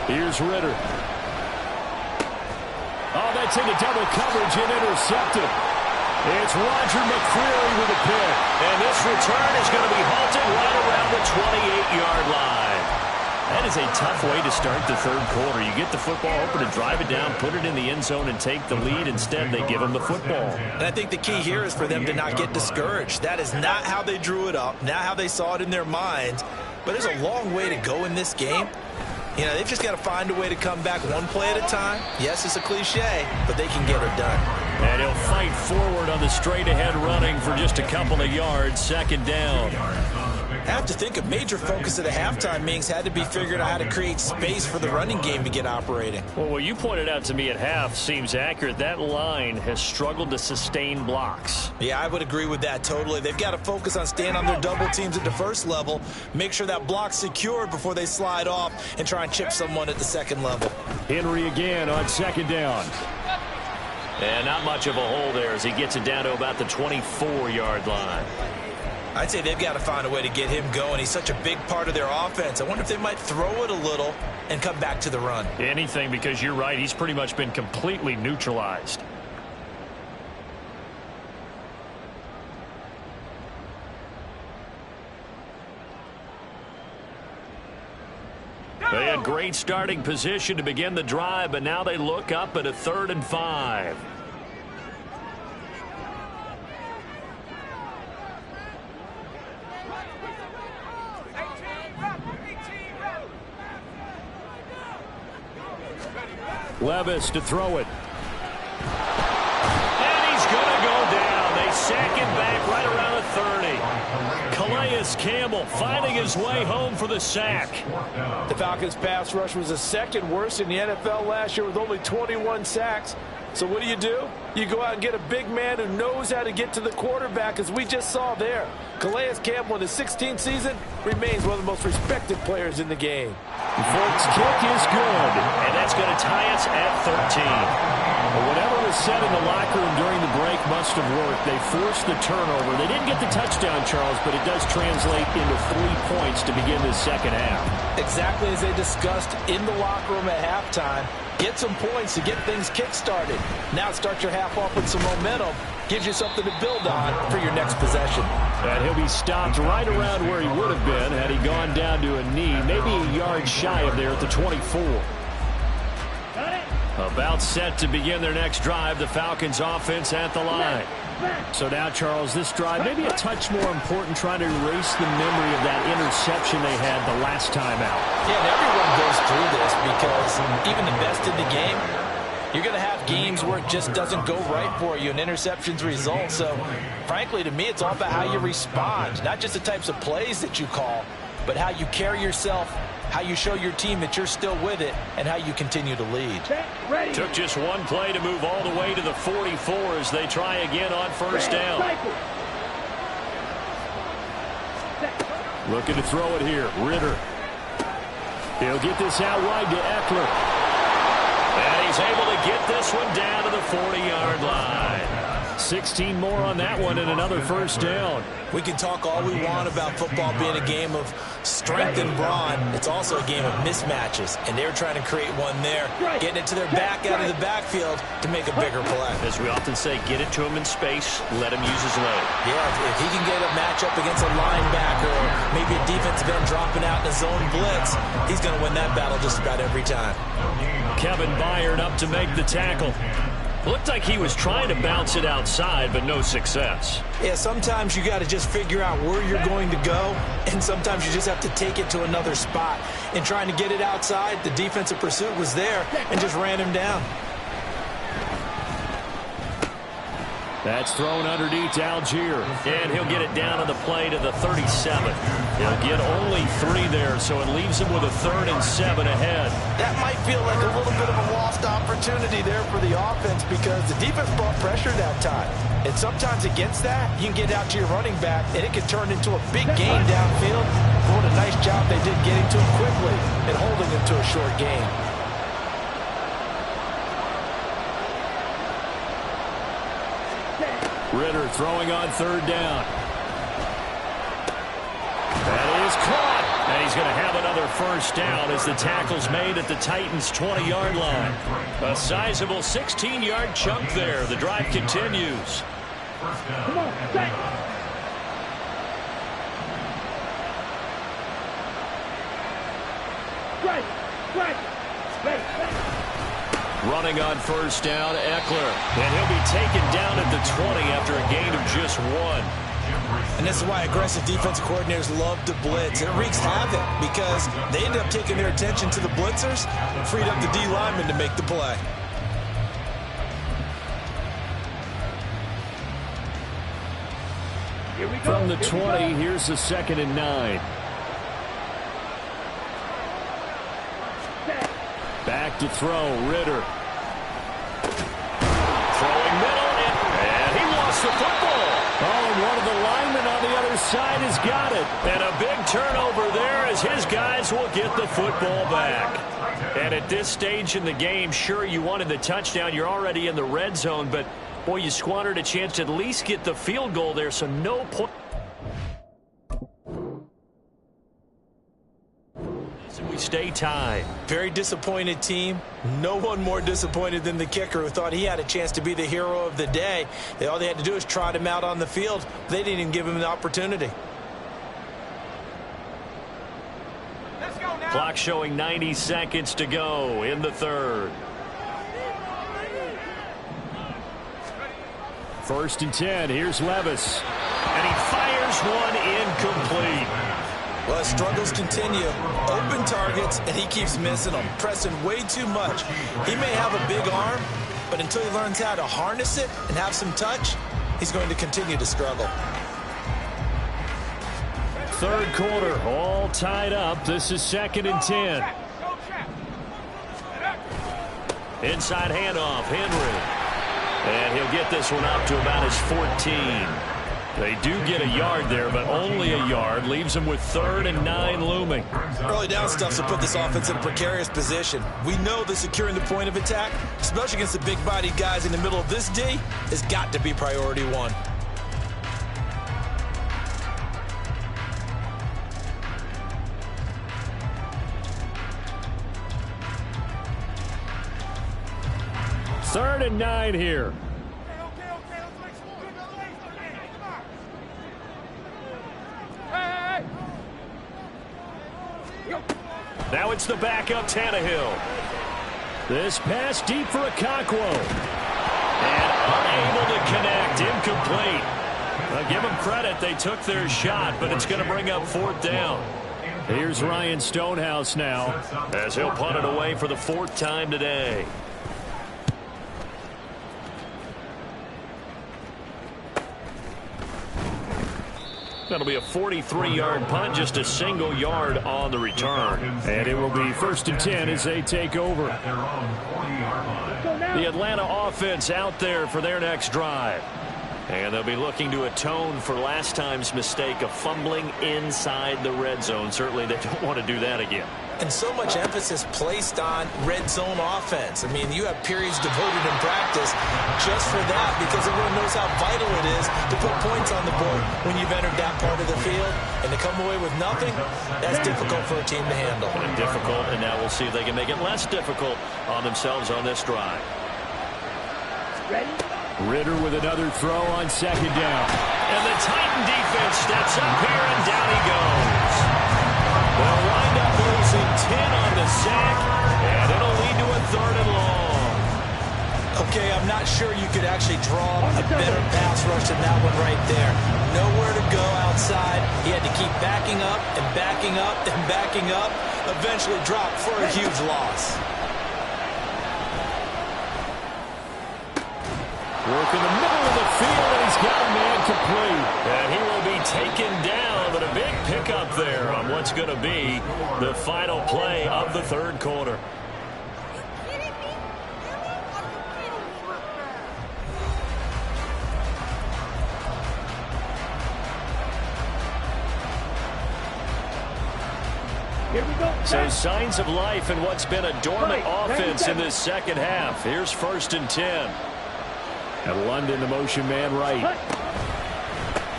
Here's Ritter. Oh, that's into double coverage and intercepted. It's Roger McCreary with a pick. And this return is going to be halted right around the 28-yard line. That is a tough way to start the 3rd quarter. You get the football, hoping to drive it down, put it in the end zone, and take the lead. Instead, they give them the football. And I think the key here is for them to not get discouraged. That is not how they drew it up, not how they saw it in their minds. But there's a long way to go in this game. You know, they've just got to find a way to come back one play at a time. Yes, it's a cliche, but they can get it done. And he'll fight forward on the straight-ahead running for just a couple of yards. 2nd down. I have to think a major focus of the halftime meetings had to be figuring out how to create space for the running game to get operating. Well, what you pointed out to me at half seems accurate. That line has struggled to sustain blocks. Yeah, I would agree with that totally. They've got to focus on staying on their double teams at the 1st level, make sure that block's secured before they slide off and try and chip someone at the 2nd level. Henry again on 2nd down. And not much of a hole there as he gets it down to about the 24-yard line. I'd say they've got to find a way to get him going. He's such a big part of their offense. I wonder if they might throw it a little and come back to the run. Anything, because you're right. He's pretty much been completely neutralized. They had great starting position to begin the drive, but now they look up at a 3rd and 5. Levis to throw it. And he's going to go down. They sack him back right around the 30. Calais Campbell finding his way home for the sack. The Falcons' pass rush was the 2nd worst in the NFL last year with only 21 sacks. So what do? You go out and get a big man who knows how to get to the quarterback, as we just saw there. Calais Campbell in his 16th season remains one of the most respected players in the game. The Folks kick is good. And that's going to tie us at 13. Well, whatever was said in the locker room during the break must have worked. They forced the turnover. They didn't get the touchdown, Charles, but it does translate into 3 points to begin the 2nd half. Exactly as they discussed in the locker room at halftime. Get some points to get things kick-started. Now start your half off with some momentum. Gives you something to build on for your next possession. And he'll be stopped right around where he would have been had he gone down to a knee, maybe a yard shy of there at the 24. About set to begin their next drive, the Falcons offense at the line. So now, Charles, this drive maybe a touch more important, trying to erase the memory of that interception they had the last time out. Yeah, and everyone goes through this because even the best in the game, you're going to have games where it just doesn't go right for you and interceptions result. So, frankly, to me, it's all about how you respond, not just the types of plays that you call, but how you carry yourself, how you show your team that you're still with it, and how you continue to lead. Took just one play to move all the way to the 44 as they try again on 1st down. Looking to throw it here. Ritter. He'll get this out wide to Eckler. And he's able to get this one down to the 40-yard line. 16 more on that one and another 1st down. We can talk all we want about football being a game of strength and brawn. It's also a game of mismatches, and they're trying to create one there, getting it to their back out of the backfield to make a bigger play. As we often say, get it to him in space, let him use his leg. Yeah, if he can get a matchup against a linebacker or maybe a defensive end dropping out in a zone blitz, he's going to win that battle just about every time. Kevin Byard up to make the tackle. Looked like he was trying to bounce it outside, but no success. Yeah, sometimes you got to just figure out where you're going to go, and sometimes you just have to take it to another spot. In trying to get it outside, the defensive pursuit was there and just ran him down. That's thrown underneath to Algier. And he'll get it down to the play to the 37. He'll get only 3 there, so it leaves him with a 3rd and 7 ahead. That might feel like a little bit of a lost opportunity there for the offense because the defense brought pressure that time. And sometimes against that, you can get out to your running back, and it can turn into a big gain downfield. What a nice job they did getting to him quickly and holding him to a short gain. Ridder throwing on 3rd down. That is caught. And he's going to have another 1st down as the tackle's made at the Titans' 20-yard line. A sizable 16-yard chunk there. The drive continues. Come on, set. Strike. Running on 1st down, Eckler. And he'll be taken down at the 20 after a gain of just 1. And this is why aggressive defensive coordinators love to blitz. It wreaks havoc because they end up taking their attention to the blitzers, freed up the D lineman to make the play. Here we go. From the 20, here's the 2nd and 9. Back to throw, Ridder. Throwing middle, and he lost the football. Oh, and one of the linemen on the other side has got it. And a big turnover there as his guys will get the football back. And at this stage in the game, sure, you wanted the touchdown. You're already in the red zone, but, boy, you squandered a chance to at least get the field goal there, so no point. We stay tied. Very disappointed team. No one more disappointed than the kicker who thought he had a chance to be the hero of the day. All they had to do is trot him out on the field. They didn't even give him the opportunity. Clock showing 90 seconds to go in the 3rd. 1st and 10. Here's Levis. And he fires one incomplete. Well, his struggles continue. Open targets, and he keeps missing them, pressing way too much. He may have a big arm, but until he learns how to harness it and have some touch, he's going to continue to struggle. 3rd quarter, all tied up. This is 2nd and 10. Inside handoff, Henry. And he'll get this one up to about his 14. They do get a yard there, but only a yard. Leaves him with 3rd and 9 looming. Early down stuff to put this offense in a precarious position. We know that securing the point of attack, especially against the big-bodied guys in the middle of this D, has got to be priority 1. Third and 9 here. Now it's the backup Tannehill. This pass deep for Okonkwo. And unable to connect. Incomplete. I'll give them credit. They took their shot, but it's going to bring up 4th down. Here's Ryan Stonehouse now, as he'll punt it away for the 4th time today. That'll be a 43-yard punt, just a single yard on the return. And it will be 1st and 10 as they take over. The Atlanta offense out there for their next drive. And they'll be looking to atone for last time's mistake of fumbling inside the red zone. Certainly they don't want to do that again. And so much emphasis placed on red zone offense. I mean, you have periods devoted in practice just for that because everyone knows how vital it is to put points on the board when you've entered that part of the field. And to come away with nothing, that's difficult for a team to handle. And difficult, and now we'll see if they can make it less difficult on themselves on this drive. Ready? Ridder with another throw on 2nd down. And the Titan defense steps up here, and down he goes. They'll wind up losing 10 on the sack, and it'll lead to a 3rd and long. Okay, I'm not sure you could actually draw a better pass rush than that one right there. Nowhere to go outside. He had to keep backing up and backing up and backing up. Eventually dropped for a huge loss. Work in the middle of the field, and he's got a man complete. And he will be taken down, but a big pickup there on what's going to be the final play of the third quarter. So signs of life in what's been a dormant offense in this second half. Here's 1st and 10. And London, the motion man right.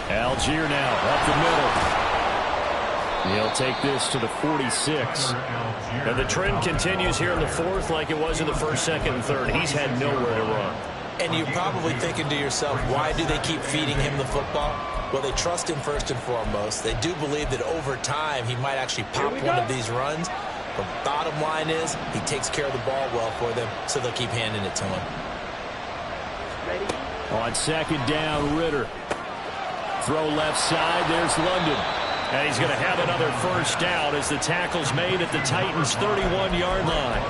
Algier now up the middle. He'll take this to the 46. And the trend continues here in the fourth like it was in the first, second, and third. He's had nowhere to run. And you're probably thinking to yourself, why do they keep feeding him the football? Well, they trust him first and foremost. They do believe that over time he might actually pop one of these runs. But bottom line is he takes care of the ball well for them, so they'll keep handing it to him. On 2nd down, Ritter. Throw left side. There's London. And he's going to have another first down as the tackle's made at the Titans' 31-yard line.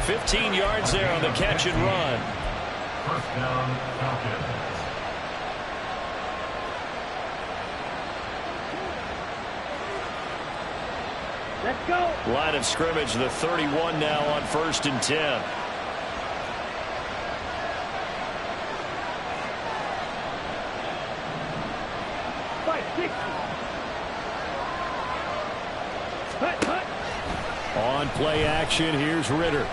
15 yards there on the catch and run. First down, Falcons. Let's go. Line of scrimmage, the 31 now on 1st and 10. On play action, here's Ritter.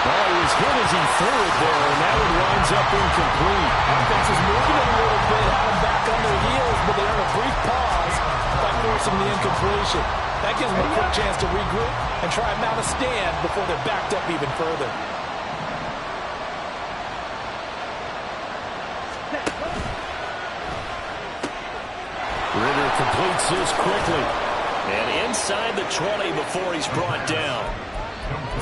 Oh, he was hit as he threw it there, and that one winds up incomplete. Offense is moving a little bit, had them back on their heels, but they earn a brief pause by forcing the incompletion. That gives them a quick chance to regroup and try and mount a stand before they're backed up even further. Ritter completes this quickly. And inside the 20 before he's brought down.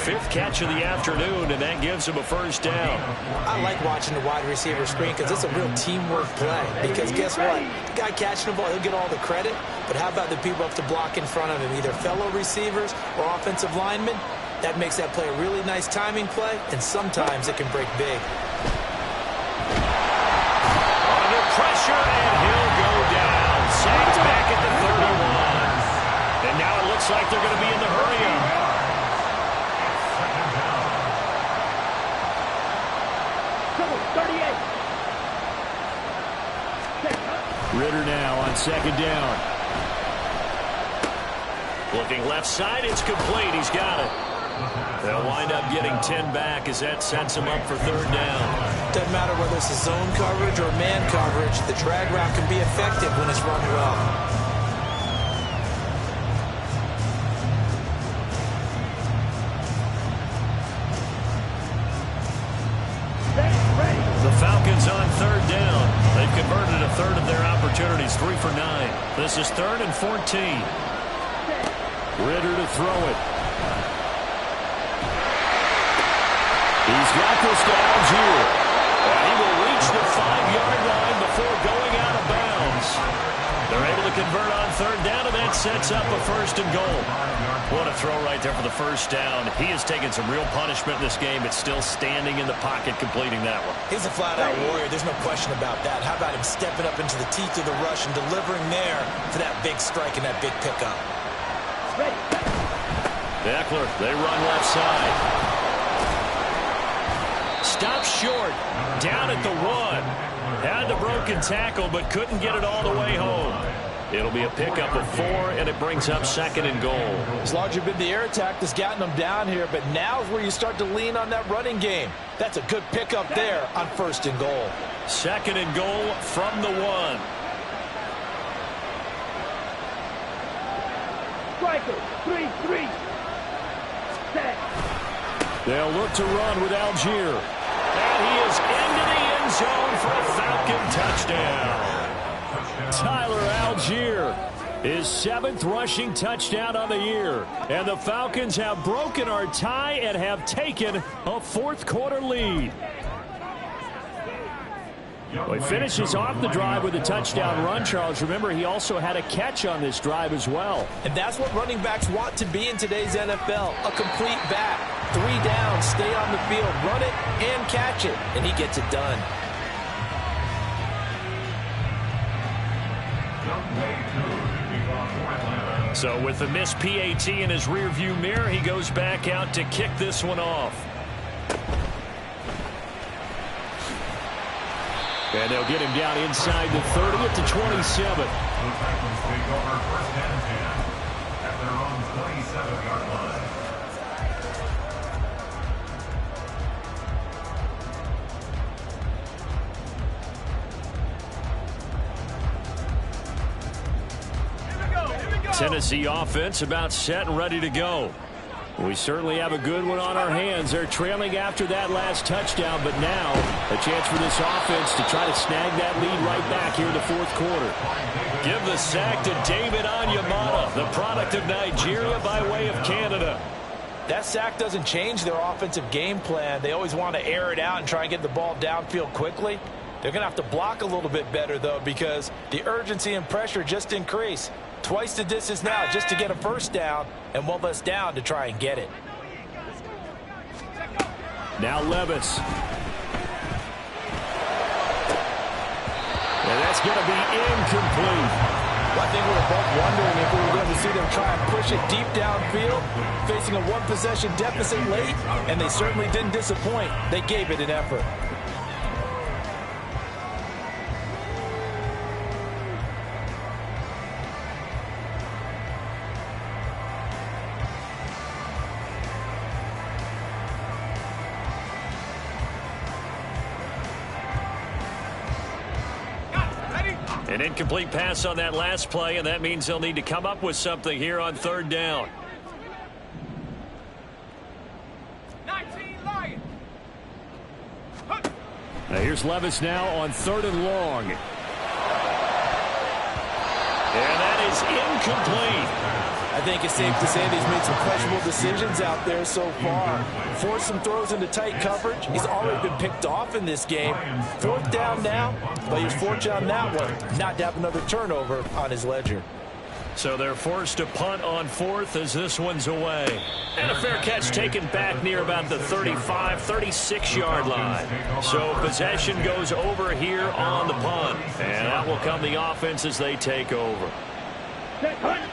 5th catch of the afternoon, and that gives him a first down. I like watching the wide receiver screen because it's a real teamwork play. Because guess what? The guy catching the ball, he'll get all the credit. But how about the people up to block in front of him, either fellow receivers or offensive linemen? That makes that play a really nice timing play, and sometimes it can break big. Under pressure, and he'll go down. Saints back at the 31. And now it looks like they're going to be in the hurry-up. Ritter now on 2nd down. Looking left side, it's complete. He's got it. They'll wind up getting 10 back as that sets him up for 3rd down. Doesn't matter whether it's a zone coverage or man coverage, the drag route can be effective when it's run well. The Falcons on 3rd down. They've converted a third of their opportunities, 3 for 9. This is 3rd and 14. Ritter to throw it. He's got this to Algier. And he will reach the 5-yard line before going out of bounds. They're able to convert on 3rd down, and that sets up a 1st and goal. What a throw right there for the first down. He has taken some real punishment in this game, but still standing in the pocket completing that one. He's a flat-out warrior. There's no question about that. How about him stepping up into the teeth of the rush and delivering there for that big strike and that big pickup? Eckler, they run left side. Stopped short, down at the 1. Had the broken tackle, but couldn't get it all the way home. It'll be a pickup of 4, and it brings up 2nd and goal. It's largely been the air attack that's gotten them down here, but now's where you start to lean on that running game. That's a good pickup there on 1st and goal. 2nd and goal from the 1. Striker, 3-3. Set. They'll look to run with Algier. And he is into the end zone for a Falcon touchdown. Tyler Algier His 7th rushing touchdown on the year. And the Falcons have broken our tie and have taken a fourth-quarter lead. Well, he finishes off the drive with a touchdown run, Charles. Remember, he also had a catch on this drive as well. And that's what running backs want to be in today's NFL, a complete back. 3 down, stay on the field, run it and catch it, and he gets it done. So with the missed PAT in his rearview mirror, he goes back out to kick this one off. And they'll get him down inside the 30 at the 27. The Titans take over first and 10 at their own 27-yard line. Tennessee offense about set and ready to go. We certainly have a good one on our hands. They're trailing after that last touchdown, but now a chance for this offense to try to snag that lead right back here in the fourth quarter. Give the sack to David Onyemata, the product of Nigeria by way of Canada. That sack doesn't change their offensive game plan. They always want to air it out and try and get the ball downfield quickly. They're going to have to block a little bit better, though, because the urgency and pressure just increase. Twice the distance now just to get a first down, and one less down to try and get it. Now Levis. And that's going to be incomplete. Well, I think we were both wondering if we were going to see them try and push it deep downfield, facing a one-possession deficit late, and they certainly didn't disappoint. They gave it an effort. An incomplete pass on that last play, and that means they'll need to come up with something here on third down. 19 Lions. Now here's Levis now on 3rd and long. And that is incomplete. I think it's safe to say that he's made some questionable decisions out there so far. Forced some throws into tight coverage. He's already been picked off in this game. 4th down now, but he was fortunate on that one not to have another turnover on his ledger. So they're forced to punt on 4th as this one's away. And a fair catch taken back near about the 35, 36-yard line. So possession goes over here on the punt. And out will come the offense as they take over.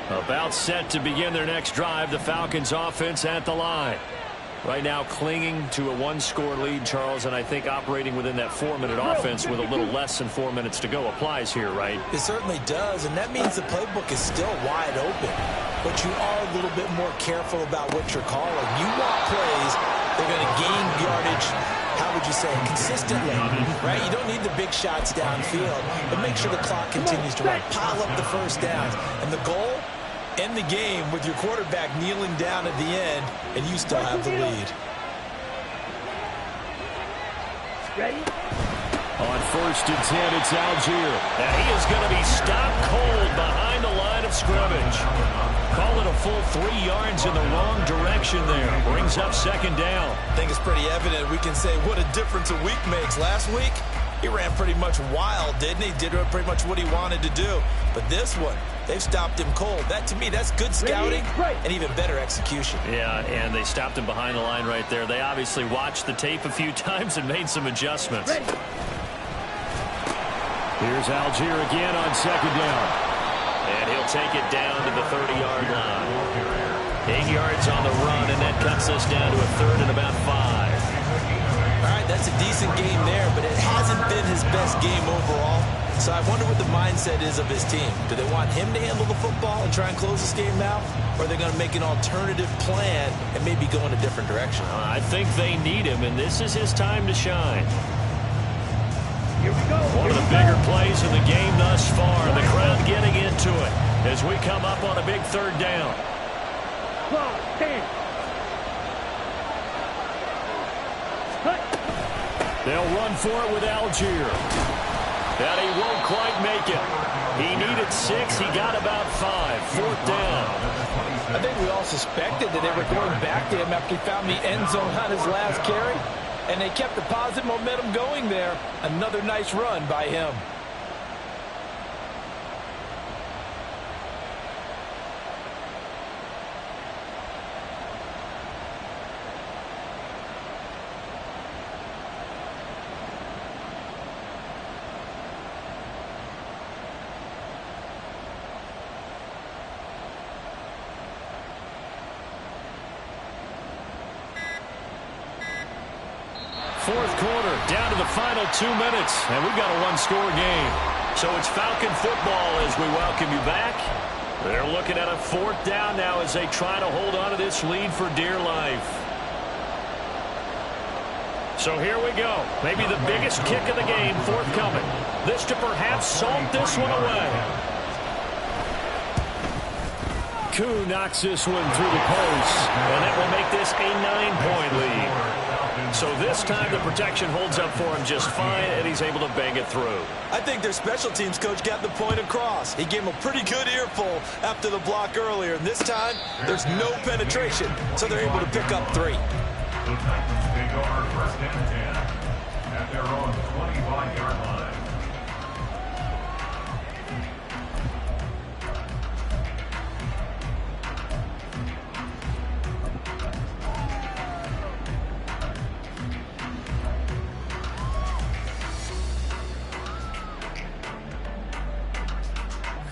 About set to begin their next drive, the Falcons offense at the line. Right now clinging to a 1-score lead, Charles, and I think operating within that 4-minute offense with a little less than 4 minutes to go applies here, right? It certainly does, and that means the playbook is still wide open. But you are a little bit more careful about what you're calling. You want plays, they're going to gain yardage, how would you say, consistently, right? You don't need the big shots downfield, but make sure the clock continues to run. Pile up the first downs. And the goal? End the game with your quarterback kneeling down at the end, and you still have the lead. Ready? On 1st and 10, it's Algier. Now he is going to be stopped cold behind the line of scrimmage. Call it a full 3 yards in the wrong direction there. Brings up 2nd down. I think it's pretty evident. We can say what a difference a week makes. Last week, he ran pretty much wild, didn't he? Did pretty much what he wanted to do. But this one, they've stopped him cold. That, to me, that's good scouting and even better execution. Yeah, and they stopped him behind the line right there. They obviously watched the tape a few times and made some adjustments. Ready. Here's Algier again on 2nd down. And he'll take it down to the 30-yard line. 8 yards on the run, and that cuts us down to a 3rd and about 5. All right, that's a decent game there, but it hasn't been his best game overall. So I wonder what the mindset is of his team. Do they want him to handle the football and try and close this game out? Or are they going to make an alternative plan and maybe go in a different direction? I think they need him, and this is his time to shine. Here we go. One of the bigger plays in the game thus far. The crowd getting into it as we come up on a big 3rd down. 10. They'll run for it with Algier. And he won't quite make it. He needed 6. He got about 5. 4th down. I think we all suspected that they were going back to him after he found the end zone on his last carry. And they kept the positive momentum going there. Another nice run by him. Fourth quarter, down to the final 2 minutes, and we've got a one-score game. So it's Falcon football as we welcome you back. They're looking at a 4th down now as they try to hold on to this lead for dear life. So here we go. Maybe the biggest kick of the game forthcoming. This to perhaps salt this one away. Koo knocks this one through the post. And that will make this a 9-point lead. So this time the protection holds up for him just fine, and he's able to bang it through. I think their special teams coach got the point across. He gave him a pretty good earful after the block earlier. And this time, there's no penetration, so they're able to pick up 3. The Titans take over 1st and 10 at their own 25-yard line.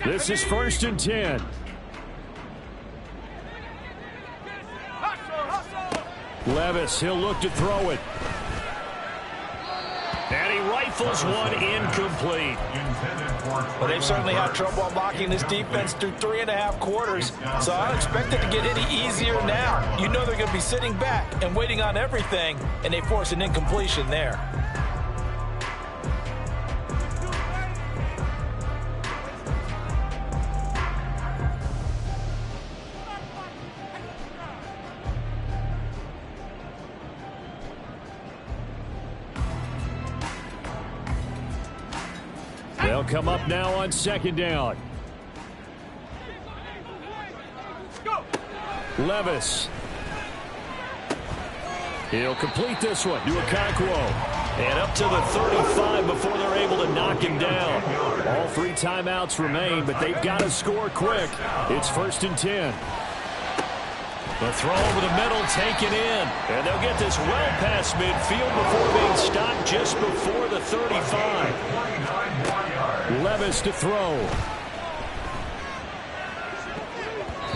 This is 1st and 10. Levis, he'll look to throw it. And he rifles one incomplete. Well, they've certainly had trouble unlocking this defense through 3.5 quarters, so I don't expect it to get any easier now. You know they're going to be sitting back and waiting on everything, and they force an incompletion there. They'll come up now on 2nd down. Levis. He'll complete this one to Okonkwo. And up to the 35 before they're able to knock him down. All 3 timeouts remain, but they've got to score quick. It's 1st and 10. The throw over the middle taken in. And they'll get this well past midfield before being stopped just before the 35. Levis to throw.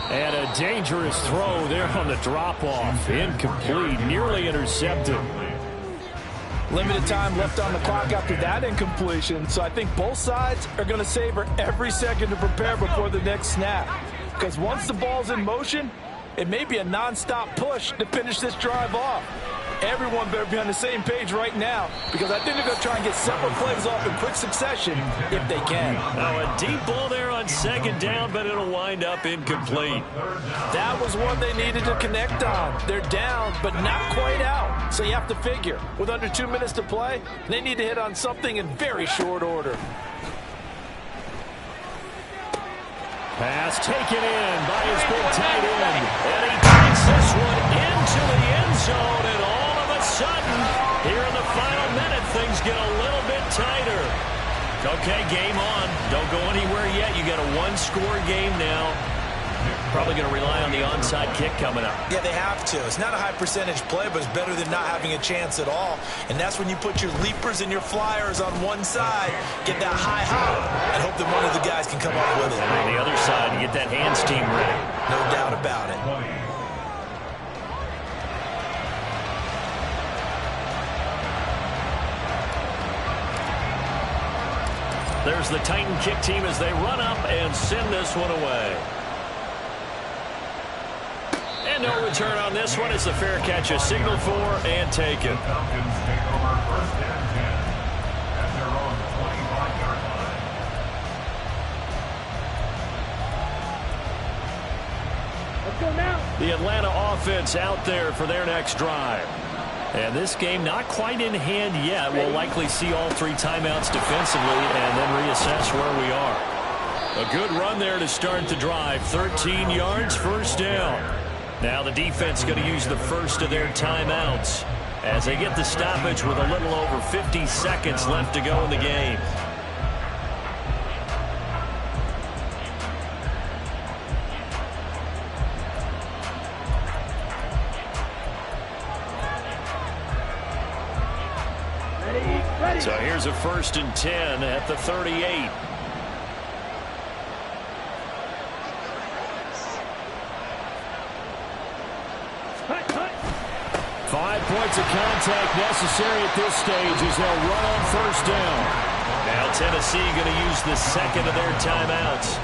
And a dangerous throw there on the drop-off. Incomplete, nearly intercepted. Limited time left on the clock after that incompletion, so I think both sides are going to savor every second to prepare before the next snap. Because once the ball's in motion, it may be a non-stop push to finish this drive off. Everyone better be on the same page right now, because I think they're going to try and get several plays off in quick succession if they can. Now a deep ball there on 2nd down, but it'll wind up incomplete. That was one they needed to connect on. They're down, but not quite out. So you have to figure, with under 2 minutes to play, they need to hit on something in very short order. Pass taken in by his big tight end. And he takes this one into the end zone, and all of a sudden, here in the final minute, things get a little bit tighter. Okay, game on. Don't go anywhere yet. You got a one-score game now. Probably going to rely on the onside kick coming up. Yeah, they have to. It's not a high percentage play, but it's better than not having a chance at all. And that's when you put your leapers and your flyers on one side, get that high hop, and hope that one of the guys can come up with it. And on the other side, you get that hands team ready. No doubt about it. There's the Titan kick team as they run up and send this one away. And no return on this one as the fair catch is signaled for and taken. Falcons take over 1st and 10 at their own 25-yard line. Let's go now. The Atlanta offense out there for their next drive. And this game not quite in hand yet. We'll likely see all 3 timeouts defensively and then reassess where we are. A good run there to start the drive. 13 yards, first down. Now the defense going to use the first of their timeouts as they get the stoppage with a little over 50 seconds left to go in the game. So here's a 1st and 10 at the 38. 5 points of contact necessary at this stage as they'll run on 1st down. Now Tennessee going to use the second of their timeouts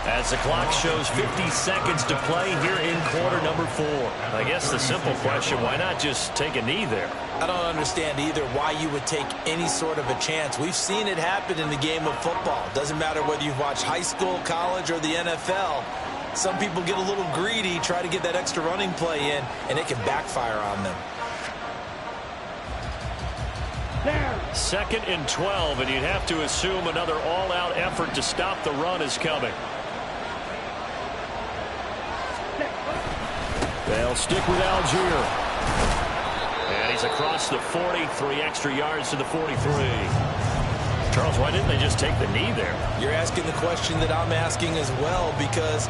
as the clock shows 50 seconds to play here in quarter number 4. I guess the simple question, why not just take a knee there? I don't understand either why you would take any sort of a chance. We've seen it happen in the game of football. Doesn't matter whether you've watched high school, college, or the NFL. Some people get a little greedy, try to get that extra running play in, and it can backfire on them. 2nd and 12, and you'd have to assume another all-out effort to stop the run is coming. They'll stick with Algier. And he's across the 40, 3 extra yards to the 43. Charles, why didn't they just take the knee there? You're asking the question that I'm asking as well, because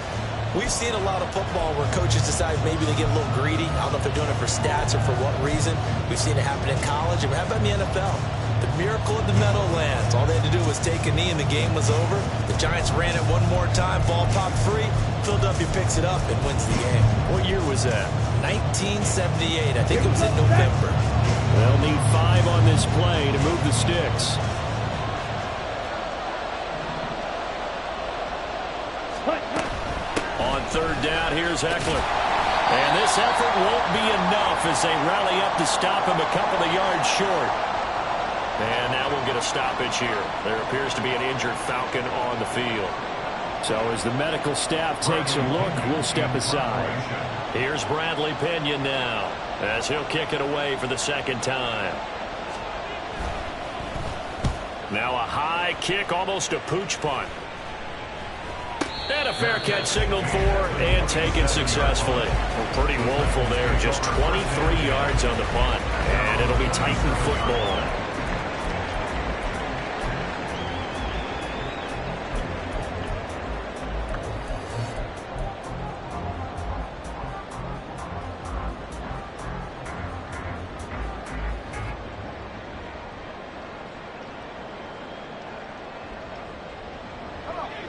we've seen a lot of football where coaches decide maybe they get a little greedy. I don't know if they're doing it for stats or for what reason. We've seen it happen in college, and how about in the NFL? The miracle of the Meadowlands. All they had to do was take a knee, and the game was over. The Giants ran it one more time. Ball popped free. Philadelphia picks it up and wins the game. What year was that? 1978. I think it was in November. They'll need 5 on this play to move the sticks. On 3rd down, here's Eckler. And this effort won't be enough as they rally up to stop him a couple of yards short. And now we'll get a stoppage here. There appears to be an injured Falcon on the field. So as the medical staff takes a look, we'll step aside. Here's Bradley Pinion now as he'll kick it away for the 2nd time. Now a high kick, almost a pooch punt. And a fair catch signaled for and taken successfully. Well, pretty woeful there. Just 23 yards on the punt. And it'll be Titan football.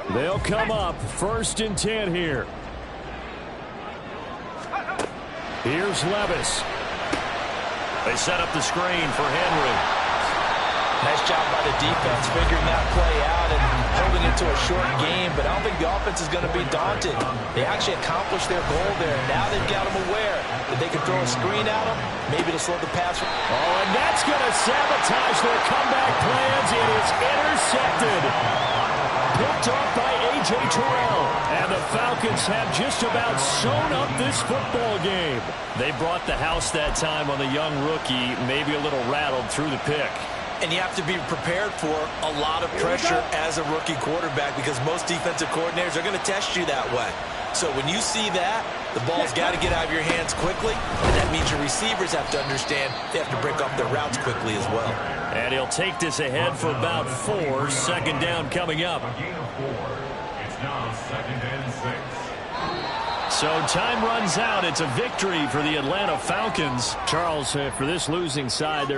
They'll come up 1st and 10 here. Here's Levis. They set up the screen for Henry. Nice job by the defense figuring that play out and holding it to a short game, but I don't think the offense is going to be daunted. They actually accomplished their goal there. Now they've got them aware that they can throw a screen at them, maybe to slow the pass. Oh, and that's going to sabotage their comeback plans. It is intercepted. Picked off by A.J. Terrell. And the Falcons have just about sewn up this football game. They brought the house that time on the young rookie, maybe a little rattled through the pick. And you have to be prepared for a lot of pressure as a rookie quarterback because most defensive coordinators are going to test you that way. So when you see that, the ball's got to get out of your hands quickly, and that means your receivers have to understand they have to break off their routes quickly as well. And he'll take this ahead for about 4. 2nd down coming up. A gain of 4. It's now 2nd and 6. So time runs out. It's a victory for the Atlanta Falcons. Charles, for this losing side, they're